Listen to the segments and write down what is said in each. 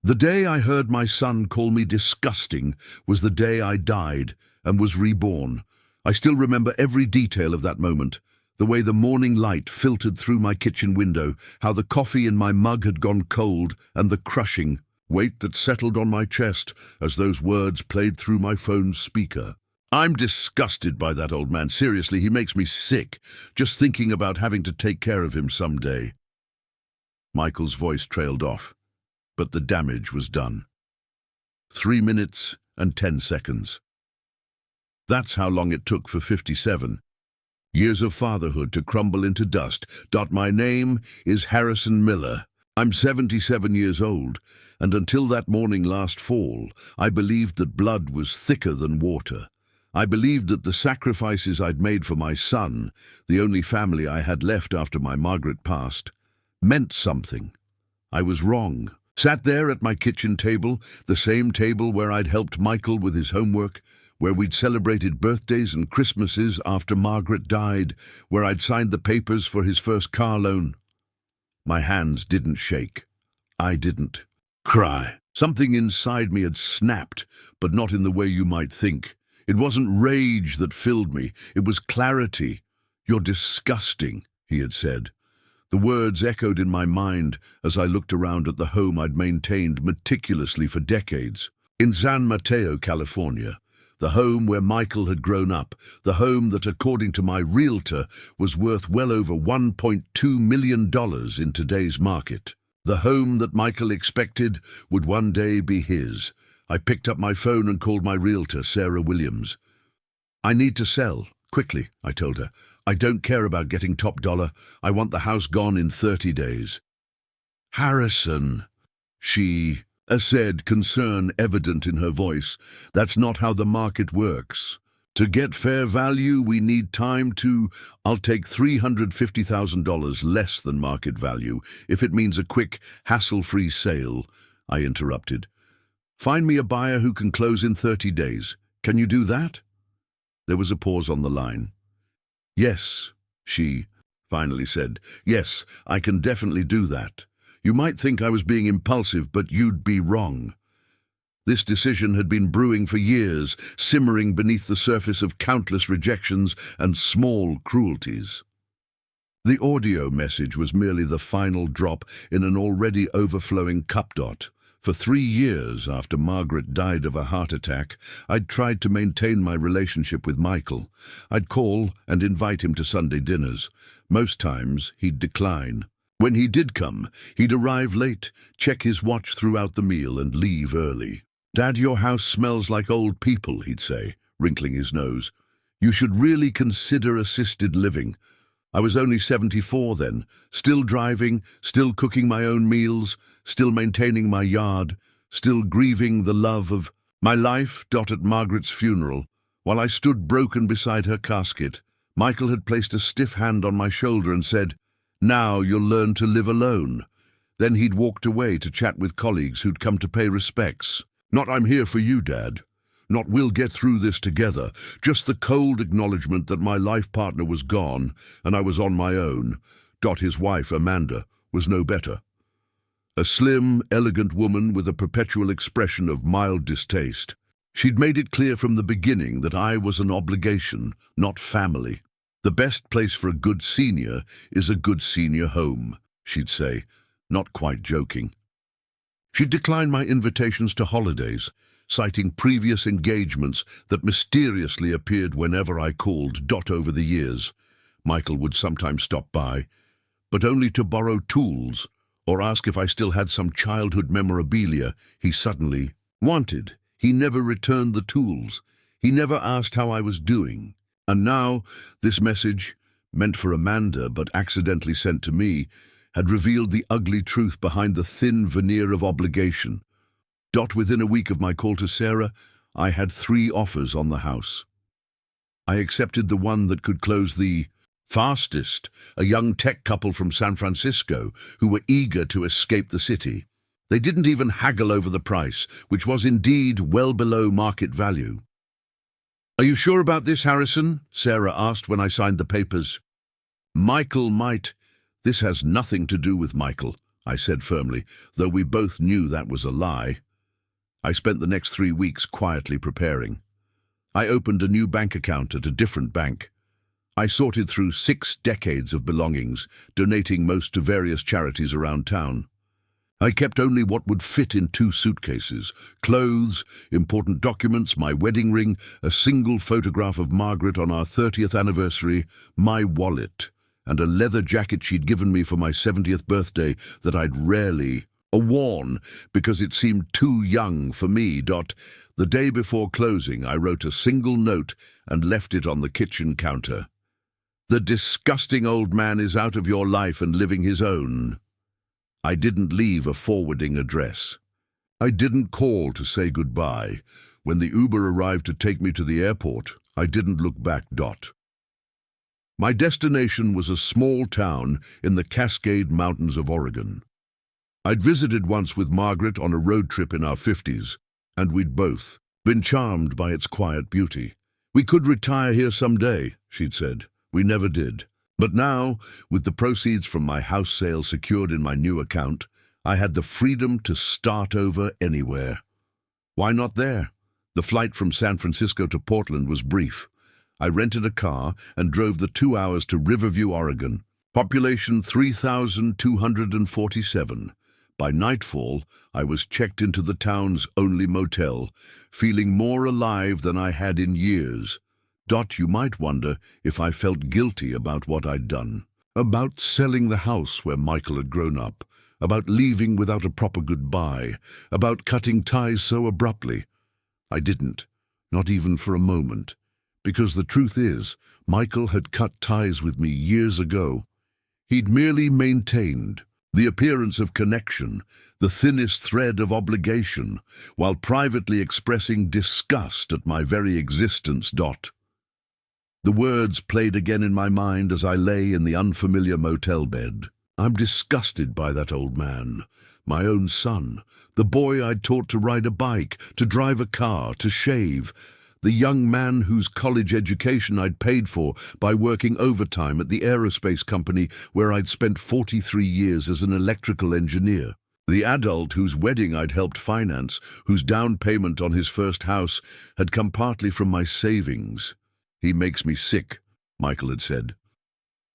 The day I heard my son call me disgusting was the day I died and was reborn. I still remember every detail of that moment. The way the morning light filtered through my kitchen window, how the coffee in my mug had gone cold, and the crushing weight that settled on my chest as those words played through my phone's speaker. I'm disgusted by that old man. Seriously, he makes me sick, just thinking about having to take care of him someday. Michael's voice trailed off, but the damage was done. 3 minutes and 10 seconds. That's how long it took for 57 years of fatherhood to crumble into dust. My name is Harrison Miller. I'm 77 years old, and until that morning last fall, I believed that blood was thicker than water. I believed that the sacrifices I'd made for my son, the only family I had left after my Margaret passed, meant something. I was wrong. Sat there at my kitchen table, the same table where I'd helped Michael with his homework, where we'd celebrated birthdays and Christmases after Margaret died, where I'd signed the papers for his first car loan. My hands didn't shake. I didn't cry. Something inside me had snapped, but not in the way you might think. It wasn't rage that filled me, it was clarity. "You're disgusting," he had said. The words echoed in my mind as I looked around at the home I'd maintained meticulously for decades. In San Mateo, California, the home where Michael had grown up, the home that, according to my realtor, was worth well over $1.2 million in today's market. The home that Michael expected would one day be his. I picked up my phone and called my realtor, Sarah Williams. "I need to sell, quickly," I told her. "I don't care about getting top dollar. I want the house gone in 30 days. "Harrison," she said, concern evident in her voice. "That's not how the market works. To get fair value, we need time to... I'll take $350,000 less than market value, if it means a quick, hassle-free sale," I interrupted. "Find me a buyer who can close in 30 days. Can you do that?" There was a pause on the line. "Yes," she finally said. "Yes, I can definitely do that. You might think I was being impulsive, but you'd be wrong." This decision had been brewing for years, simmering beneath the surface of countless rejections and small cruelties. The audio message was merely the final drop in an already overflowing cup. For 3 years after Margaret died of a heart attack, I'd tried to maintain my relationship with Michael. I'd call and invite him to Sunday dinners. Most times, he'd decline. When he did come, he'd arrive late, check his watch throughout the meal, and leave early. "Dad, your house smells like old people," he'd say, wrinkling his nose. "You should really consider assisted living." I was only 74 then, still driving, still cooking my own meals, still maintaining my yard, still grieving the love of my life. At Margaret's funeral, while I stood broken beside her casket, Michael had placed a stiff hand on my shoulder and said, "Now you'll learn to live alone." Then he'd walked away to chat with colleagues who'd come to pay respects. Not "I'm here for you, Dad." Not "we'll get through this together." Just the cold acknowledgement that my life partner was gone and I was on my own. His wife, Amanda, was no better. A slim, elegant woman with a perpetual expression of mild distaste. She'd made it clear from the beginning that I was an obligation, not family. "The best place for a good senior is a good senior home," she'd say, not quite joking. She'd decline my invitations to holidays, citing previous engagements that mysteriously appeared whenever I called. Over the years, Michael would sometimes stop by, but only to borrow tools or ask if I still had some childhood memorabilia he suddenly wanted. He never returned the tools. He never asked how I was doing. And now, this message, meant for Amanda but accidentally sent to me, had revealed the ugly truth behind the thin veneer of obligation. Within a week of my call to Sarah, I had 3 offers on the house. I accepted the one that could close the fastest, a young tech couple from San Francisco who were eager to escape the city. They didn't even haggle over the price, which was indeed well below market value. "Are you sure about this, Harrison?" Sarah asked when I signed the papers. "Michael might..." "This has nothing to do with Michael," I said firmly, though we both knew that was a lie. I spent the next 3 weeks quietly preparing. I opened a new bank account at a different bank. I sorted through 6 decades of belongings, donating most to various charities around town. I kept only what would fit in 2 suitcases: clothes, important documents, my wedding ring, a single photograph of Margaret on our 30th anniversary, my wallet, and a leather jacket she'd given me for my 70th birthday that I'd rarely worn because it seemed too young for me. The day before closing, I wrote a single note and left it on the kitchen counter. "The disgusting old man is out of your life and living his own." I didn't leave a forwarding address. I didn't call to say goodbye. When the Uber arrived to take me to the airport, I didn't look back. My destination was a small town in the Cascade Mountains of Oregon. I'd visited once with Margaret on a road trip in our 50s, and we'd both been charmed by its quiet beauty. "We could retire here someday," she'd said. We never did. But now, with the proceeds from my house sale secured in my new account, I had the freedom to start over anywhere. Why not there? The flight from San Francisco to Portland was brief. I rented a car and drove the 2 hours to Riverview, Oregon. Population 3,247. By nightfall, I was checked into the town's only motel, feeling more alive than I had in years. You might wonder if I felt guilty about what I'd done. About selling the house where Michael had grown up. About leaving without a proper goodbye. About cutting ties so abruptly. I didn't, not even for a moment. Because the truth is, Michael had cut ties with me years ago. He'd merely maintained the appearance of connection, the thinnest thread of obligation, while privately expressing disgust at my very existence. The words played again in my mind as I lay in the unfamiliar motel bed. I'm disgusted by that old man, my own son, the boy I'd taught to ride a bike, to drive a car, to shave, the young man whose college education I'd paid for by working overtime at the aerospace company where I'd spent 43 years as an electrical engineer. The adult whose wedding I'd helped finance, whose down payment on his first house had come partly from my savings. "He makes me sick," Michael had said.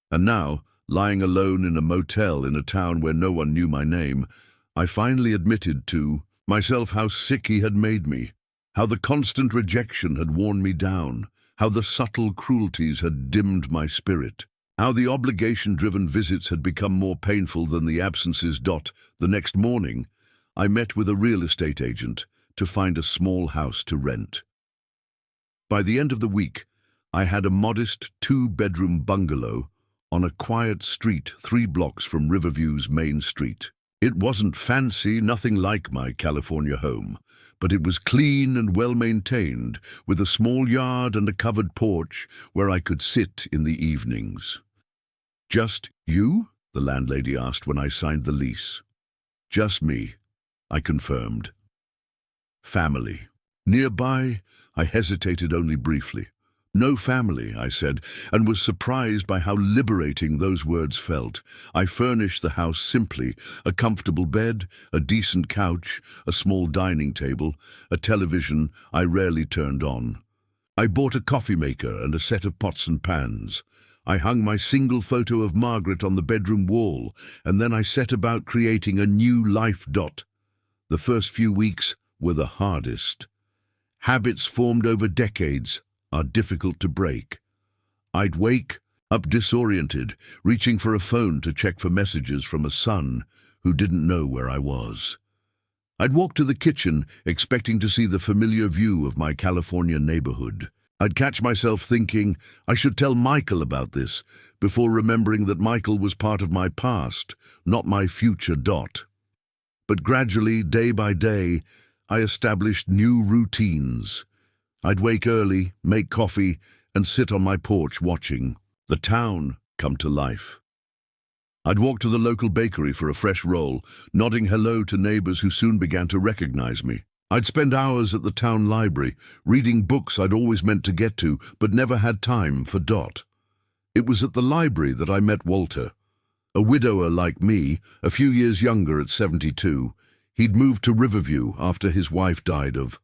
And now, lying alone in a motel in a town where no one knew my name, I finally admitted to myself how sick he had made me, how the constant rejection had worn me down, how the subtle cruelties had dimmed my spirit, how the obligation-driven visits had become more painful than the absences. The next morning, I met with a real estate agent to find a small house to rent. By the end of the week, I had a modest 2-bedroom bungalow on a quiet street 3 blocks from Riverview's main street. It wasn't fancy, nothing like my California home, but it was clean and well-maintained, with a small yard and a covered porch where I could sit in the evenings. "Just you?" the landlady asked when I signed the lease. "Just me," I confirmed. "Family." Nearby, I hesitated only briefly. "No family," I said, and was surprised by how liberating those words felt. I furnished the house simply: a comfortable bed, a decent couch, a small dining table, a television I rarely turned on. I bought a coffee maker and a set of pots and pans. I hung my single photo of Margaret on the bedroom wall, and then I set about creating a new life. The first few weeks were the hardest. Habits formed over decades are difficult to break. I'd wake up disoriented, reaching for a phone to check for messages from a son who didn't know where I was. I'd walk to the kitchen, expecting to see the familiar view of my California neighborhood. I'd catch myself thinking, I should tell Michael about this, before remembering that Michael was part of my past, not my future. But gradually, day by day, I established new routines. I'd wake early, make coffee, and sit on my porch watching the town come to life. I'd walk to the local bakery for a fresh roll, nodding hello to neighbors who soon began to recognize me. I'd spend hours at the town library, reading books I'd always meant to get to, but never had time for. It was at the library that I met Walter, A widower like me, a few years younger at 72, he'd moved to Riverview after his wife died of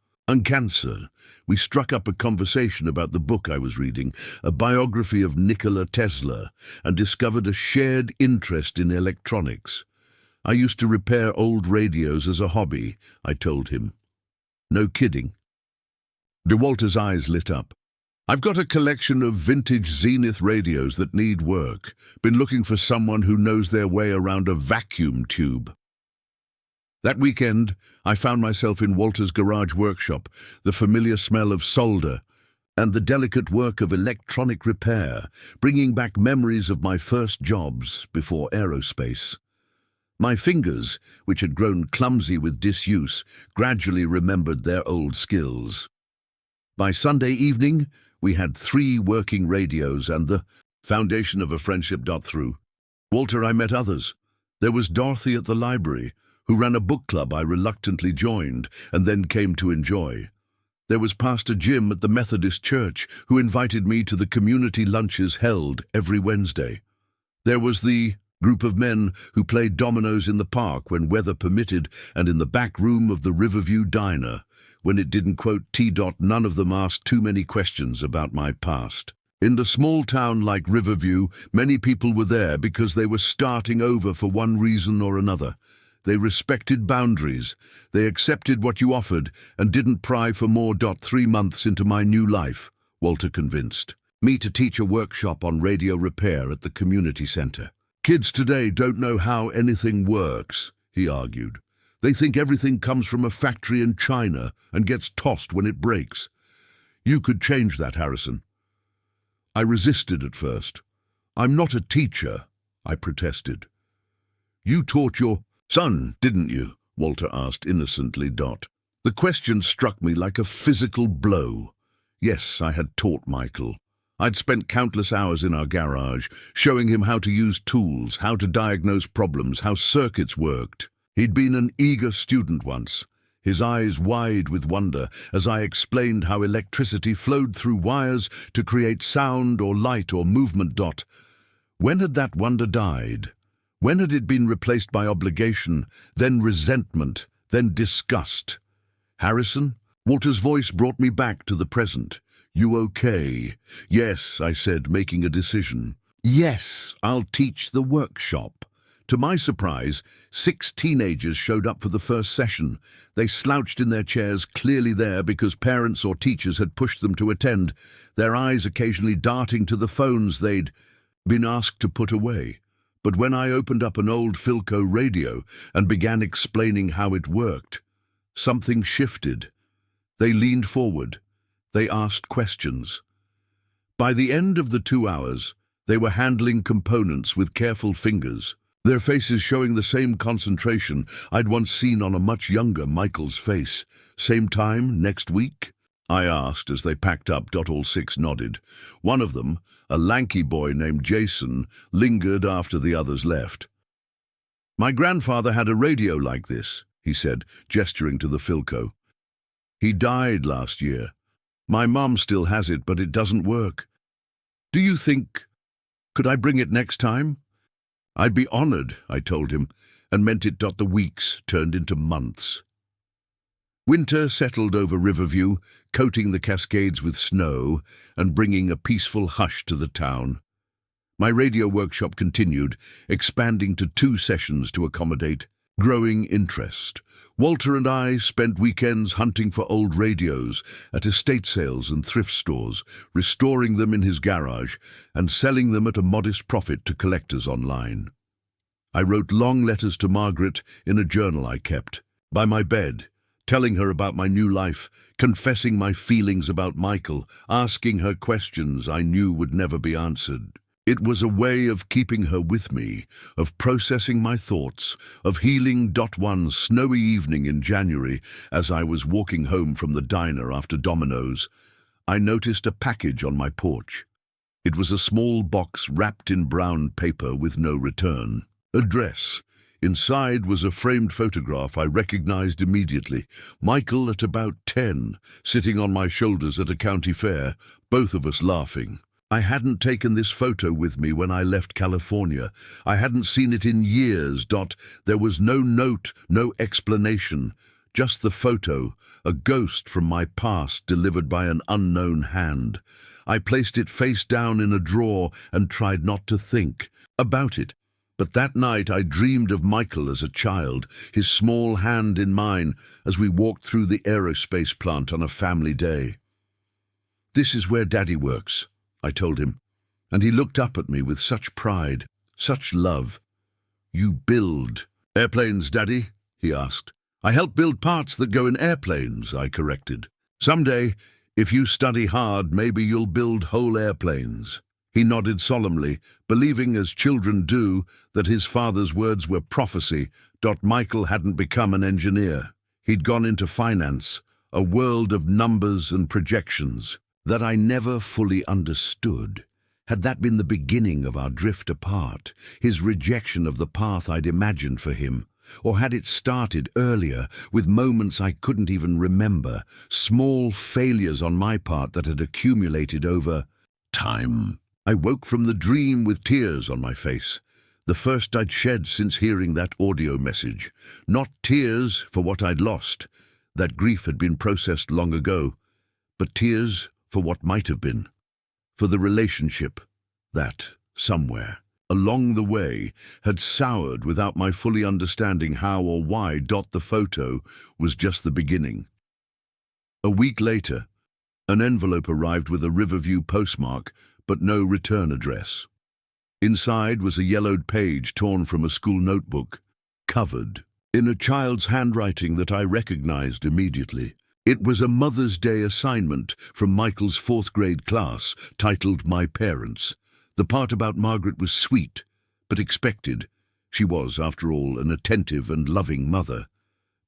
cancer. We struck up a conversation about the book I was reading, a biography of Nikola Tesla, and discovered a shared interest in electronics. I used to repair old radios as a hobby, I told him. No kidding. DeWalter's eyes lit up. I've got a collection of vintage Zenith radios that need work. Been looking for someone who knows their way around a vacuum tube. That weekend, I found myself in Walter's garage workshop, the familiar smell of solder and the delicate work of electronic repair, bringing back memories of my first jobs before aerospace. My fingers, which had grown clumsy with disuse, gradually remembered their old skills. By Sunday evening, we had 3 working radios and the foundation of a friendship. Through Walter, I met others. There was Dorothy at the library, who ran a book club I reluctantly joined and then came to enjoy. There was Pastor Jim at the Methodist Church, who invited me to the community lunches held every Wednesday. There was the group of men who played dominoes in the park when weather permitted and in the back room of the Riverview Diner, when it didn't quote T. None of them asked too many questions about my past. In the small town like Riverview, many people were there because they were starting over for one reason or another. They respected boundaries. They accepted what you offered and didn't pry for more. 3 months into my new life, Walter convinced me to teach a workshop on radio repair at the community center. Kids today don't know how anything works, he argued. They think everything comes from a factory in China and gets tossed when it breaks. You could change that, Harrison. I resisted at first. I'm not a teacher, I protested. You taught your son, didn't you? Walter asked innocently. The question struck me like a physical blow. Yes, I had taught Michael. I'd spent countless hours in our garage, showing him how to use tools, how to diagnose problems, how circuits worked. He'd been an eager student once, his eyes wide with wonder as I explained how electricity flowed through wires to create sound or light or movement. When had that wonder died? When had it been replaced by obligation, then resentment, then disgust? Harrison? Walter's voice brought me back to the present. You okay? Yes, I said, making a decision. Yes, I'll teach the workshop. To my surprise, 6 teenagers showed up for the first session. They slouched in their chairs, clearly there because parents or teachers had pushed them to attend, their eyes occasionally darting to the phones they'd been asked to put away. But when I opened up an old Philco radio and began explaining how it worked, something shifted. They leaned forward. They asked questions. By the end of the 2 hours, they were handling components with careful fingers, their faces showing the same concentration I'd once seen on a much younger Michael's face. Same time, next week? I asked as they packed up. All 6 nodded. One of them, a lanky boy named Jason, lingered after the others left. My grandfather had a radio like this, he said, gesturing to the Philco. He died last year. My mom still has it, but it doesn't work. Do you think... could I bring it next time? I'd be honored, I told him, and meant it. The weeks turned into months. Winter settled over Riverview, coating the Cascades with snow and bringing a peaceful hush to the town. My radio workshop continued, expanding to 2 sessions to accommodate growing interest. Walter and I spent weekends hunting for old radios at estate sales and thrift stores, restoring them in his garage and selling them at a modest profit to collectors online. I wrote long letters to Margaret in a journal I kept by my bed, telling her about my new life, confessing my feelings about Michael, asking her questions I knew would never be answered. It was a way of keeping her with me, of processing my thoughts, of healing. One snowy evening in January, as I was walking home from the diner after Domino's, I noticed a package on my porch. It was a small box wrapped in brown paper with no return address. Inside was a framed photograph I recognized immediately. Michael at about 10, sitting on my shoulders at a county fair, both of us laughing. I hadn't taken this photo with me when I left California. I hadn't seen it in years. There was no note, no explanation, just the photo, a ghost from my past delivered by an unknown hand. I placed it face down in a drawer and tried not to think about it. But that night I dreamed of Michael as a child, his small hand in mine as we walked through the aerospace plant on a family day. "This is where Daddy works," I told him, and he looked up at me with such pride, such love. "You build airplanes, Daddy?" he asked. "I help build parts that go in airplanes," I corrected. "Someday, if you study hard, maybe you'll build whole airplanes." He nodded solemnly, believing, as children do, that his father's words were prophecy. Michael hadn't become an engineer. He'd gone into finance, a world of numbers and projections that I never fully understood. Had that been the beginning of our drift apart, his rejection of the path I'd imagined for him? Or had it started earlier, with moments I couldn't even remember, small failures on my part that had accumulated over time? I woke from the dream with tears on my face, the first I'd shed since hearing that audio message. Not tears for what I'd lost, that grief had been processed long ago, but tears for what might have been, for the relationship that, somewhere along the way, had soured without my fully understanding how or why. The photo was just the beginning. A week later, an envelope arrived with a Riverview postmark, but no return address. Inside was a yellowed page torn from a school notebook, covered in a child's handwriting that I recognized immediately. It was a Mother's Day assignment from Michael's fourth-grade class, titled My Parents. The part about Margaret was sweet, but expected. She was, after all, an attentive and loving mother.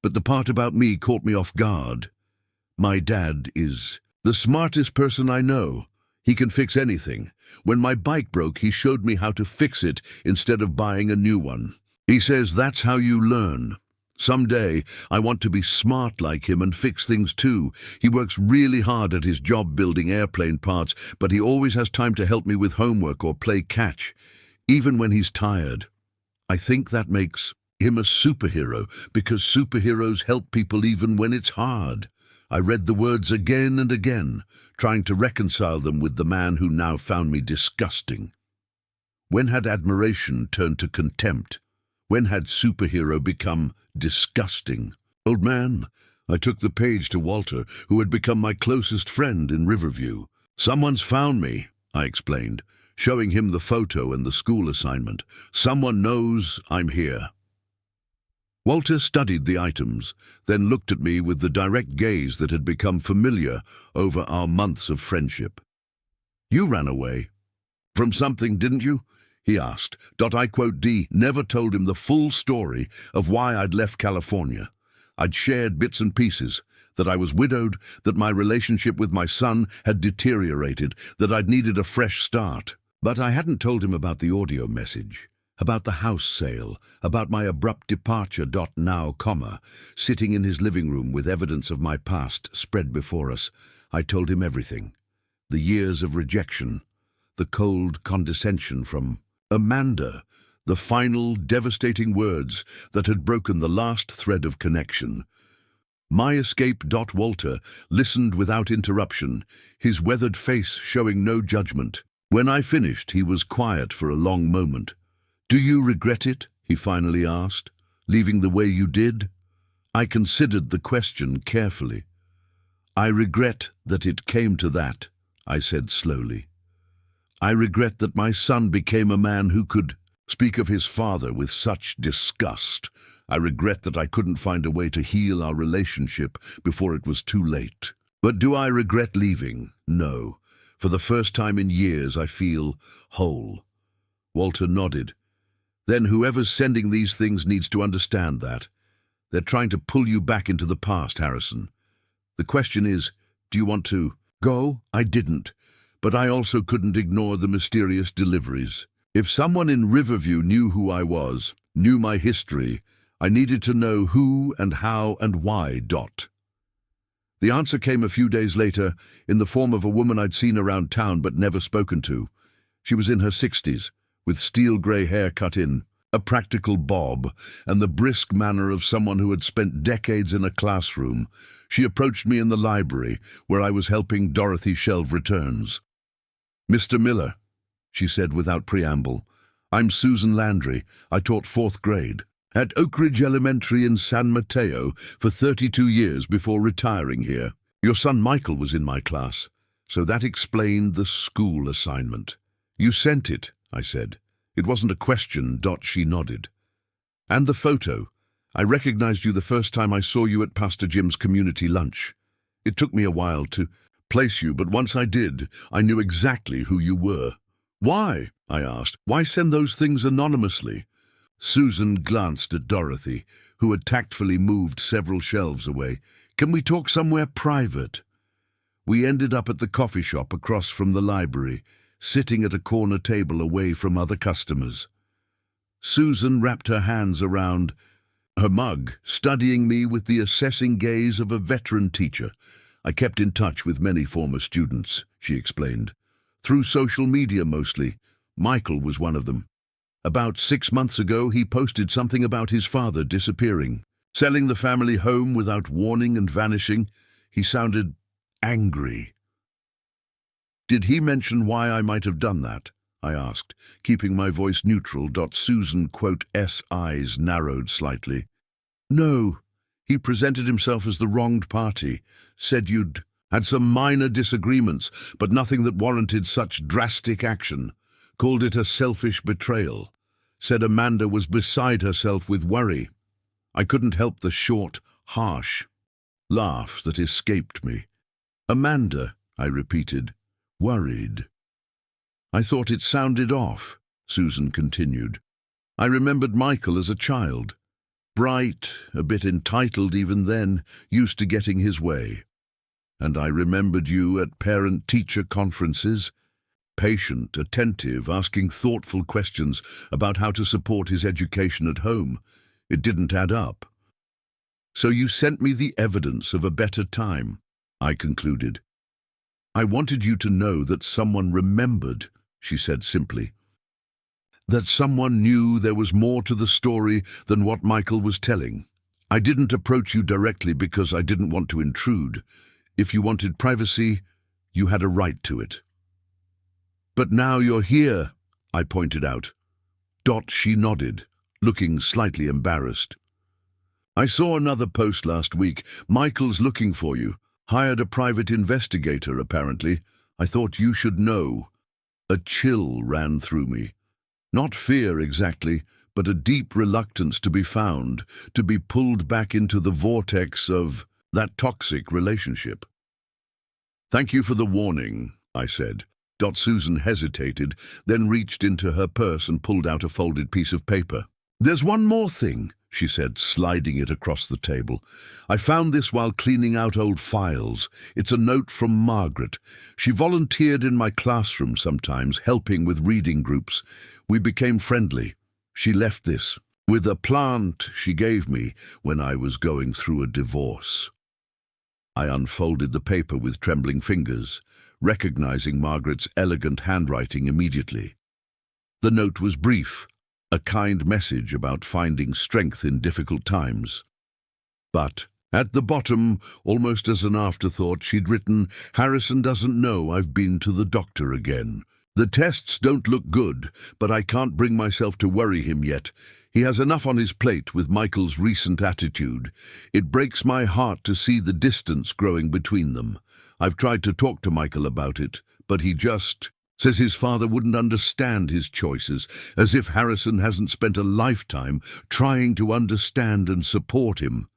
But the part about me caught me off guard. "My dad is the smartest person I know. He can fix anything. When my bike broke, he showed me how to fix it instead of buying a new one. He says that's how you learn. Someday, I want to be smart like him and fix things too. He works really hard at his job building airplane parts, but he always has time to help me with homework or play catch, even when he's tired. I think that makes him a superhero, because superheroes help people even when it's hard." I read the words again and again, trying to reconcile them with the man who now found me disgusting. When had admiration turned to contempt? When had superhero become disgusting? "Old man," I took the page to Walter, who had become my closest friend in Riverview. "Someone's found me," I explained, showing him the photo and the school assignment. "Someone knows I'm here." Walter studied the items, then looked at me with the direct gaze that had become familiar over our months of friendship. "You ran away from something, didn't you?" he asked. I never told him the full story of why I'd left California. I'd shared bits and pieces, that I was widowed, that my relationship with my son had deteriorated, that I'd needed a fresh start. But I hadn't told him about the audio message, about the house sale, about my abrupt departure. Now, sitting in his living room with evidence of my past spread before us, I told him everything. The years of rejection, the cold condescension from Amanda, the final devastating words that had broken the last thread of connection. My escape. Walter listened without interruption, his weathered face showing no judgment. When I finished, he was quiet for a long moment. "Do you regret it?" he finally asked, "leaving the way you did?" I considered the question carefully. "I regret that it came to that," I said slowly. "I regret that my son became a man who could speak of his father with such disgust. I regret that I couldn't find a way to heal our relationship before it was too late. But do I regret leaving? No. For the first time in years, I feel whole." Walter nodded. "Then whoever's sending these things needs to understand that. They're trying to pull you back into the past, Harrison. The question is, do you want to go?" I didn't, but I also couldn't ignore the mysterious deliveries. If someone in Riverview knew who I was, knew my history, I needed to know who and how and why. The answer came a few days later in the form of a woman I'd seen around town but never spoken to. She was in her 60s, with steel grey hair cut in, a practical bob, and the brisk manner of someone who had spent decades in a classroom. She approached me in the library, where I was helping Dorothy shelve returns. "Mr. Miller," she said without preamble, "I'm Susan Landry. I taught 4th grade at Oak Ridge Elementary in San Mateo for 32 years before retiring here. Your son Michael was in my class, so that explained the school assignment." "You sent it," I said. "It wasn't a question." She nodded. "And the photo. I recognized you the first time I saw you at Pastor Jim's community lunch. It took me a while to place you, but once I did, I knew exactly who you were." "Why?" I asked. "Why send those things anonymously?" Susan glanced at Dorothy, who had tactfully moved several shelves away. "Can we talk somewhere private?" We ended up at the coffee shop across from the library, sitting at a corner table away from other customers. Susan wrapped her hands around her mug, studying me with the assessing gaze of a veteran teacher. "I kept in touch with many former students," she explained. "Through social media mostly. Michael was one of them. About 6 months ago, he posted something about his father disappearing, selling the family home without warning and vanishing. He sounded angry." "Did he mention why I might have done that?" I asked, keeping my voice neutral. Susan's eyes narrowed slightly. "No, he presented himself as the wronged party, said you'd had some minor disagreements, but nothing that warranted such drastic action. Called it a selfish betrayal. Said Amanda was beside herself with worry." I couldn't help the short, harsh laugh that escaped me. "Amanda," I repeated. "Worried." "I thought it sounded off," Susan continued. "I remembered Michael as a child. Bright, a bit entitled even then, used to getting his way. And I remembered you at parent-teacher conferences, patient, attentive, asking thoughtful questions about how to support his education at home. It didn't add up. So you sent me the evidence of a better time," I concluded. "I wanted you to know that someone remembered," she said simply. "That someone knew there was more to the story than what Michael was telling. I didn't approach you directly because I didn't want to intrude. If you wanted privacy, you had a right to it." "But now you're here," I pointed out. She nodded, looking slightly embarrassed. "I saw another post last week. Michael's looking for you. Hired a private investigator, apparently. I thought you should know." A chill ran through me. Not fear exactly, but a deep reluctance to be found, to be pulled back into the vortex of that toxic relationship. "Thank you for the warning," I said. Susan hesitated, then reached into her purse and pulled out a folded piece of paper. "There's one more thing," she said, sliding it across the table. "I found this while cleaning out old files. It's a note from Margaret. She volunteered in my classroom sometimes, helping with reading groups. We became friendly. She left this with a plant she gave me when I was going through a divorce." I unfolded the paper with trembling fingers, recognizing Margaret's elegant handwriting immediately. The note was brief, a kind message about finding strength in difficult times. But at the bottom, almost as an afterthought, she'd written, "Harrison doesn't know I've been to the doctor again. The tests don't look good, but I can't bring myself to worry him yet. He has enough on his plate with Michael's recent attitude. It breaks my heart to see the distance growing between them. I've tried to talk to Michael about it, but he just says his father wouldn't understand his choices, as if Harrison hasn't spent a lifetime trying to understand and support him.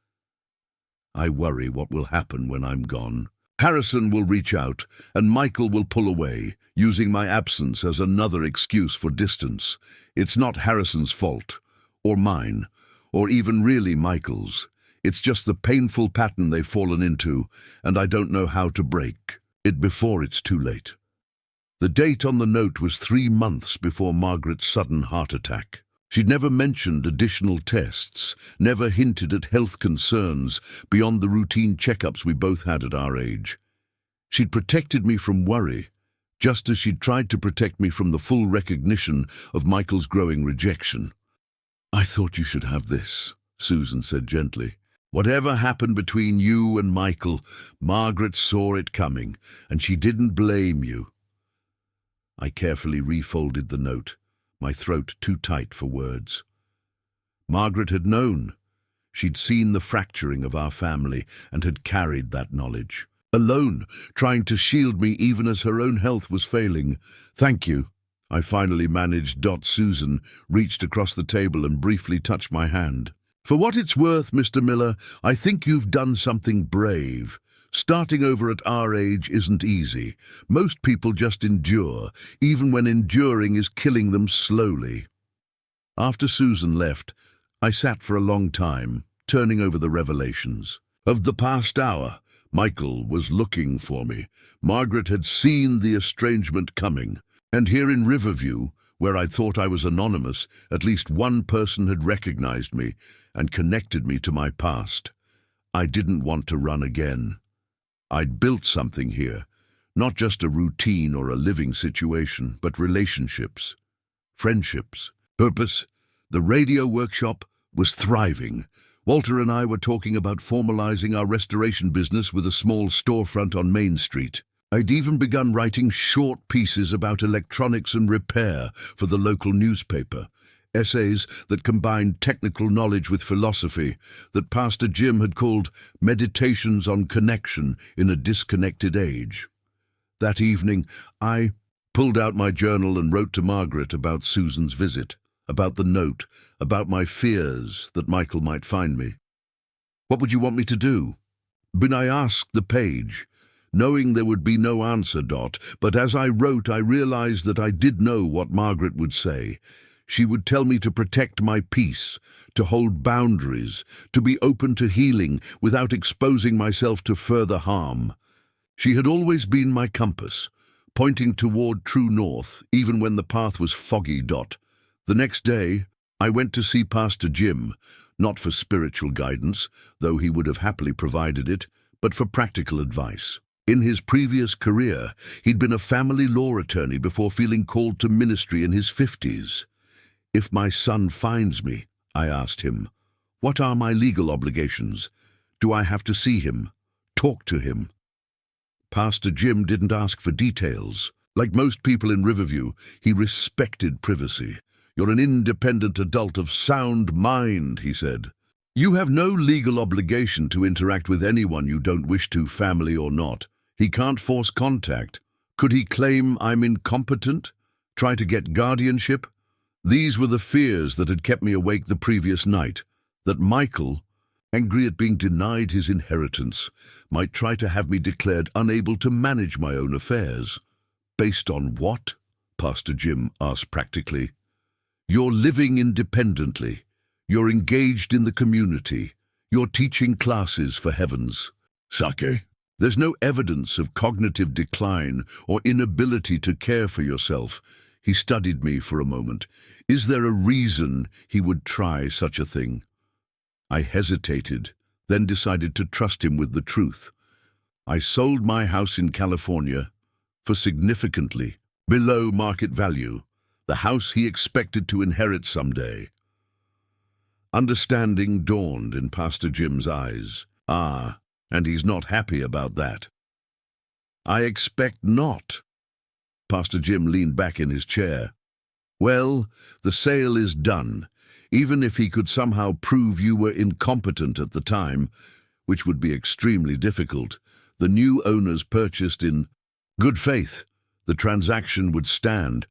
I worry what will happen when I'm gone. Harrison will reach out, and Michael will pull away, using my absence as another excuse for distance. It's not Harrison's fault, or mine, or even really Michael's. It's just the painful pattern they've fallen into, and I don't know how to break it before it's too late." The date on the note was 3 months before Margaret's sudden heart attack. She'd never mentioned additional tests, never hinted at health concerns beyond the routine checkups we both had at our age. She'd protected me from worry, just as she'd tried to protect me from the full recognition of Michael's growing rejection. "I thought you should have this," Susan said gently. "Whatever happened between you and Michael, Margaret saw it coming, and she didn't blame you." I carefully refolded the note, my throat too tight for words. Margaret had known. She'd seen the fracturing of our family and had carried that knowledge. Alone, trying to shield me even as her own health was failing. "Thank you," I finally managed. Susan reached across the table and briefly touched my hand. "For what it's worth, Mr. Miller, I think you've done something brave. Starting over at our age isn't easy. Most people just endure, even when enduring is killing them slowly." After Susan left, I sat for a long time, turning over the revelations. Of the past hour, Michael was looking for me. Margaret had seen the estrangement coming. And here in Riverview, where I thought I was anonymous, at least one person had recognized me and connected me to my past. I didn't want to run again. I'd built something here, not just a routine or a living situation, but relationships, friendships, purpose. The radio workshop was thriving. Walter and I were talking about formalizing our restoration business with a small storefront on Main Street. I'd even begun writing short pieces about electronics and repair for the local newspaper, essays that combined technical knowledge with philosophy that Pastor Jim had called Meditations on Connection in a Disconnected Age. That evening, I pulled out my journal and wrote to Margaret about Susan's visit, about the note, about my fears that Michael might find me. "What would you want me to do?" I asked the page, knowing there would be no answer. But as I wrote, I realized that I did know what Margaret would say. She would tell me to protect my peace, to hold boundaries, to be open to healing without exposing myself to further harm. She had always been my compass, pointing toward true north, even when the path was foggy. The next day, I went to see Pastor Jim, not for spiritual guidance, though he would have happily provided it, but for practical advice. In his previous career, he'd been a family law attorney before feeling called to ministry in his 50s. "If my son finds me," I asked him, "what are my legal obligations? Do I have to see him? Talk to him?" Pastor Jim didn't ask for details. Like most people in Riverview, he respected privacy. "You're an independent adult of sound mind," he said. "You have no legal obligation to interact with anyone you don't wish to, family or not. He can't force contact. Could he claim I'm incompetent? Try to get guardianship?" These were the fears that had kept me awake the previous night, that Michael, angry at being denied his inheritance, might try to have me declared unable to manage my own affairs. "Based on what?" Pastor Jim asked practically. "You're living independently. You're engaged in the community. You're teaching classes, for heavens sake. There's no evidence of cognitive decline or inability to care for yourself." He studied me for a moment. "Is there a reason he would try such a thing?" I hesitated, then decided to trust him with the truth. "I sold my house in California for significantly below market value, the house he expected to inherit someday." Understanding dawned in Pastor Jim's eyes. "Ah, and he's not happy about that." "I expect not." Pastor Jim leaned back in his chair. "Well, the sale is done. Even if he could somehow prove you were incompetent at the time, which would be extremely difficult, the new owners purchased in good faith. The transaction would stand."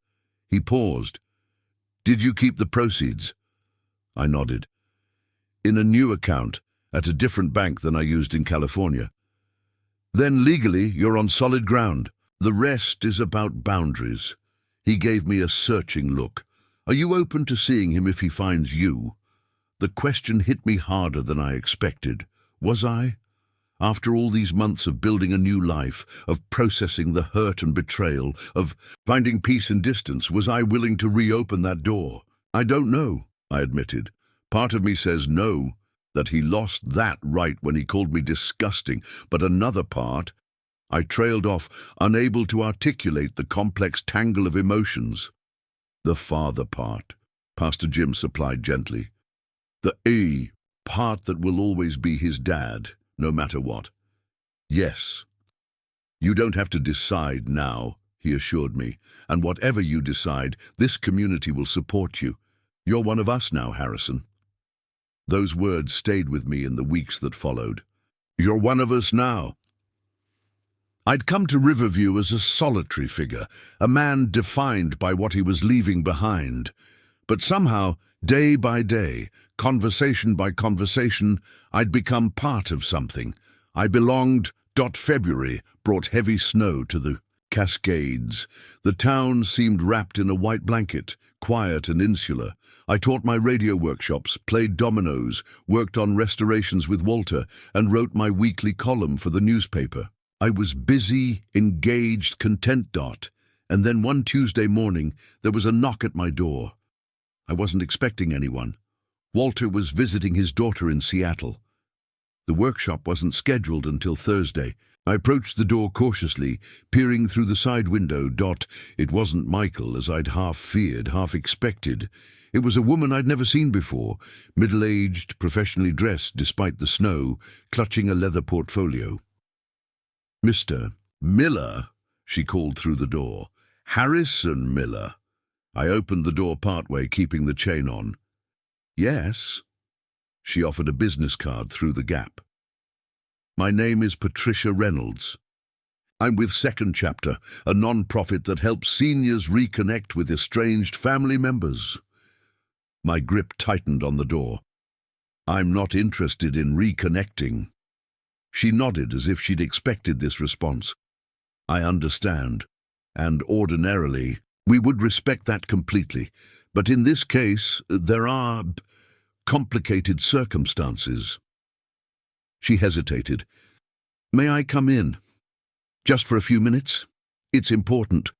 He paused. "Did you keep the proceeds?" I nodded. "In a new account, at a different bank than I used in California." "Then legally, you're on solid ground. The rest is about boundaries." He gave me a searching look. "Are you open to seeing him if he finds you?" The question hit me harder than I expected. Was I? After all these months of building a new life, of processing the hurt and betrayal, of finding peace in distance, was I willing to reopen that door? I don't know, I admitted. Part of me says no, that he lost that right when he called me disgusting, but another part, I trailed off, unable to articulate the complex tangle of emotions. The father part, Pastor Jim supplied gently. The part that will always be his dad, no matter what. Yes. You don't have to decide now, he assured me, and whatever you decide, this community will support you. You're one of us now, Harrison. Those words stayed with me in the weeks that followed. You're one of us now. I'd come to Riverview as a solitary figure, a man defined by what he was leaving behind. But somehow, day by day, conversation by conversation, I'd become part of something. I belonged. February brought heavy snow to the Cascades. The town seemed wrapped in a white blanket, quiet and insular. I taught my radio workshops, played dominoes, worked on restorations with Walter, and wrote my weekly column for the newspaper. I was busy, engaged, content. And then one Tuesday morning, there was a knock at my door. I wasn't expecting anyone. Walter was visiting his daughter in Seattle. The workshop wasn't scheduled until Thursday. I approached the door cautiously, peering through the side window. It wasn't Michael, as I'd half feared, half expected. It was a woman I'd never seen before, middle-aged, professionally dressed despite the snow, clutching a leather portfolio. Mr. Miller, she called through the door. Harrison Miller. I opened the door partway, keeping the chain on. Yes. She offered a business card through the gap. My name is Patricia Reynolds. I'm with Second Chapter, a non-profit that helps seniors reconnect with estranged family members. My grip tightened on the door. I'm not interested in reconnecting. She nodded as if she'd expected this response. I understand, and ordinarily, we would respect that completely. But in this case, there are complicated circumstances. She hesitated. May I come in? Just for a few minutes? It's important.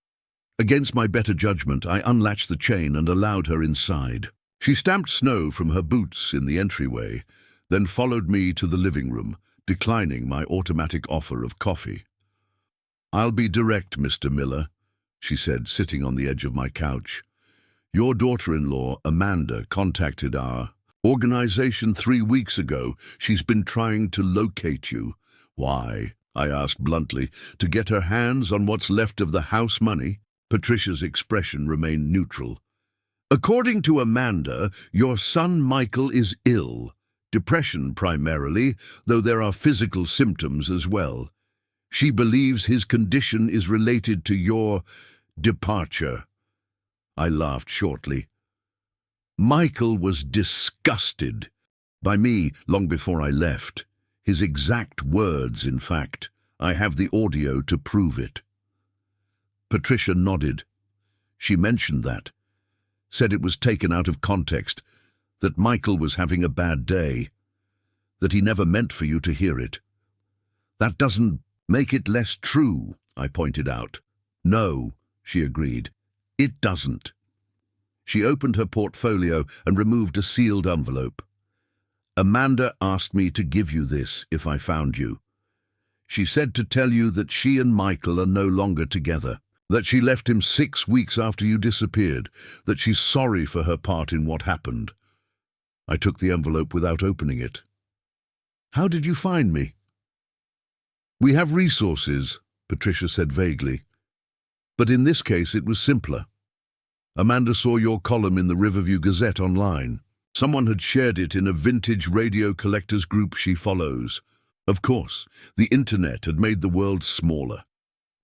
Against my better judgment, I unlatched the chain and allowed her inside. She stamped snow from her boots in the entryway, then followed me to the living room, declining my automatic offer of coffee. I'll be direct, Mr. Miller, she said, sitting on the edge of my couch. Your daughter-in-law, Amanda, contacted our organization 3 weeks ago. She's been trying to locate you. Why? I asked bluntly. To get her hands on what's left of the house money? Patricia's expression remained neutral. According to Amanda, your son Michael is ill. Depression primarily, though there are physical symptoms as well. She believes his condition is related to your departure. I laughed shortly. Michael was disgusted by me long before I left. His exact words, in fact. I have the audio to prove it. Patricia nodded. She mentioned that. Said it was taken out of context, that Michael was having a bad day, that he never meant for you to hear it. That doesn't make it less true, I pointed out. No, she agreed. It doesn't. She opened her portfolio and removed a sealed envelope. Amanda asked me to give you this if I found you. She said to tell you that she and Michael are no longer together, that she left him 6 weeks after you disappeared, that she's sorry for her part in what happened. I took the envelope without opening it. How did you find me? We have resources, Patricia said vaguely. But in this case it was simpler. Amanda saw your column in the Riverview Gazette online. Someone had shared it in a vintage radio collectors group she follows. Of course, the internet had made the world smaller.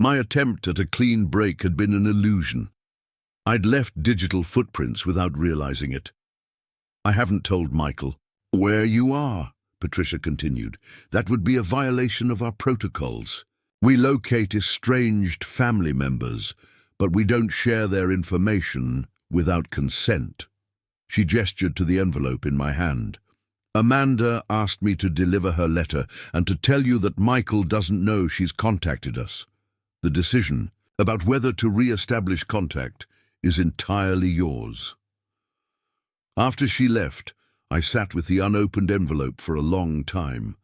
My attempt at a clean break had been an illusion. I'd left digital footprints without realizing it. I haven't told Michael where you are, Patricia continued. That would be a violation of our protocols. We locate estranged family members, but we don't share their information without consent. She gestured to the envelope in my hand. Amanda asked me to deliver her letter and to tell you that Michael doesn't know she's contacted us. The decision about whether to re-establish contact is entirely yours. After she left, I sat with the unopened envelope for a long time.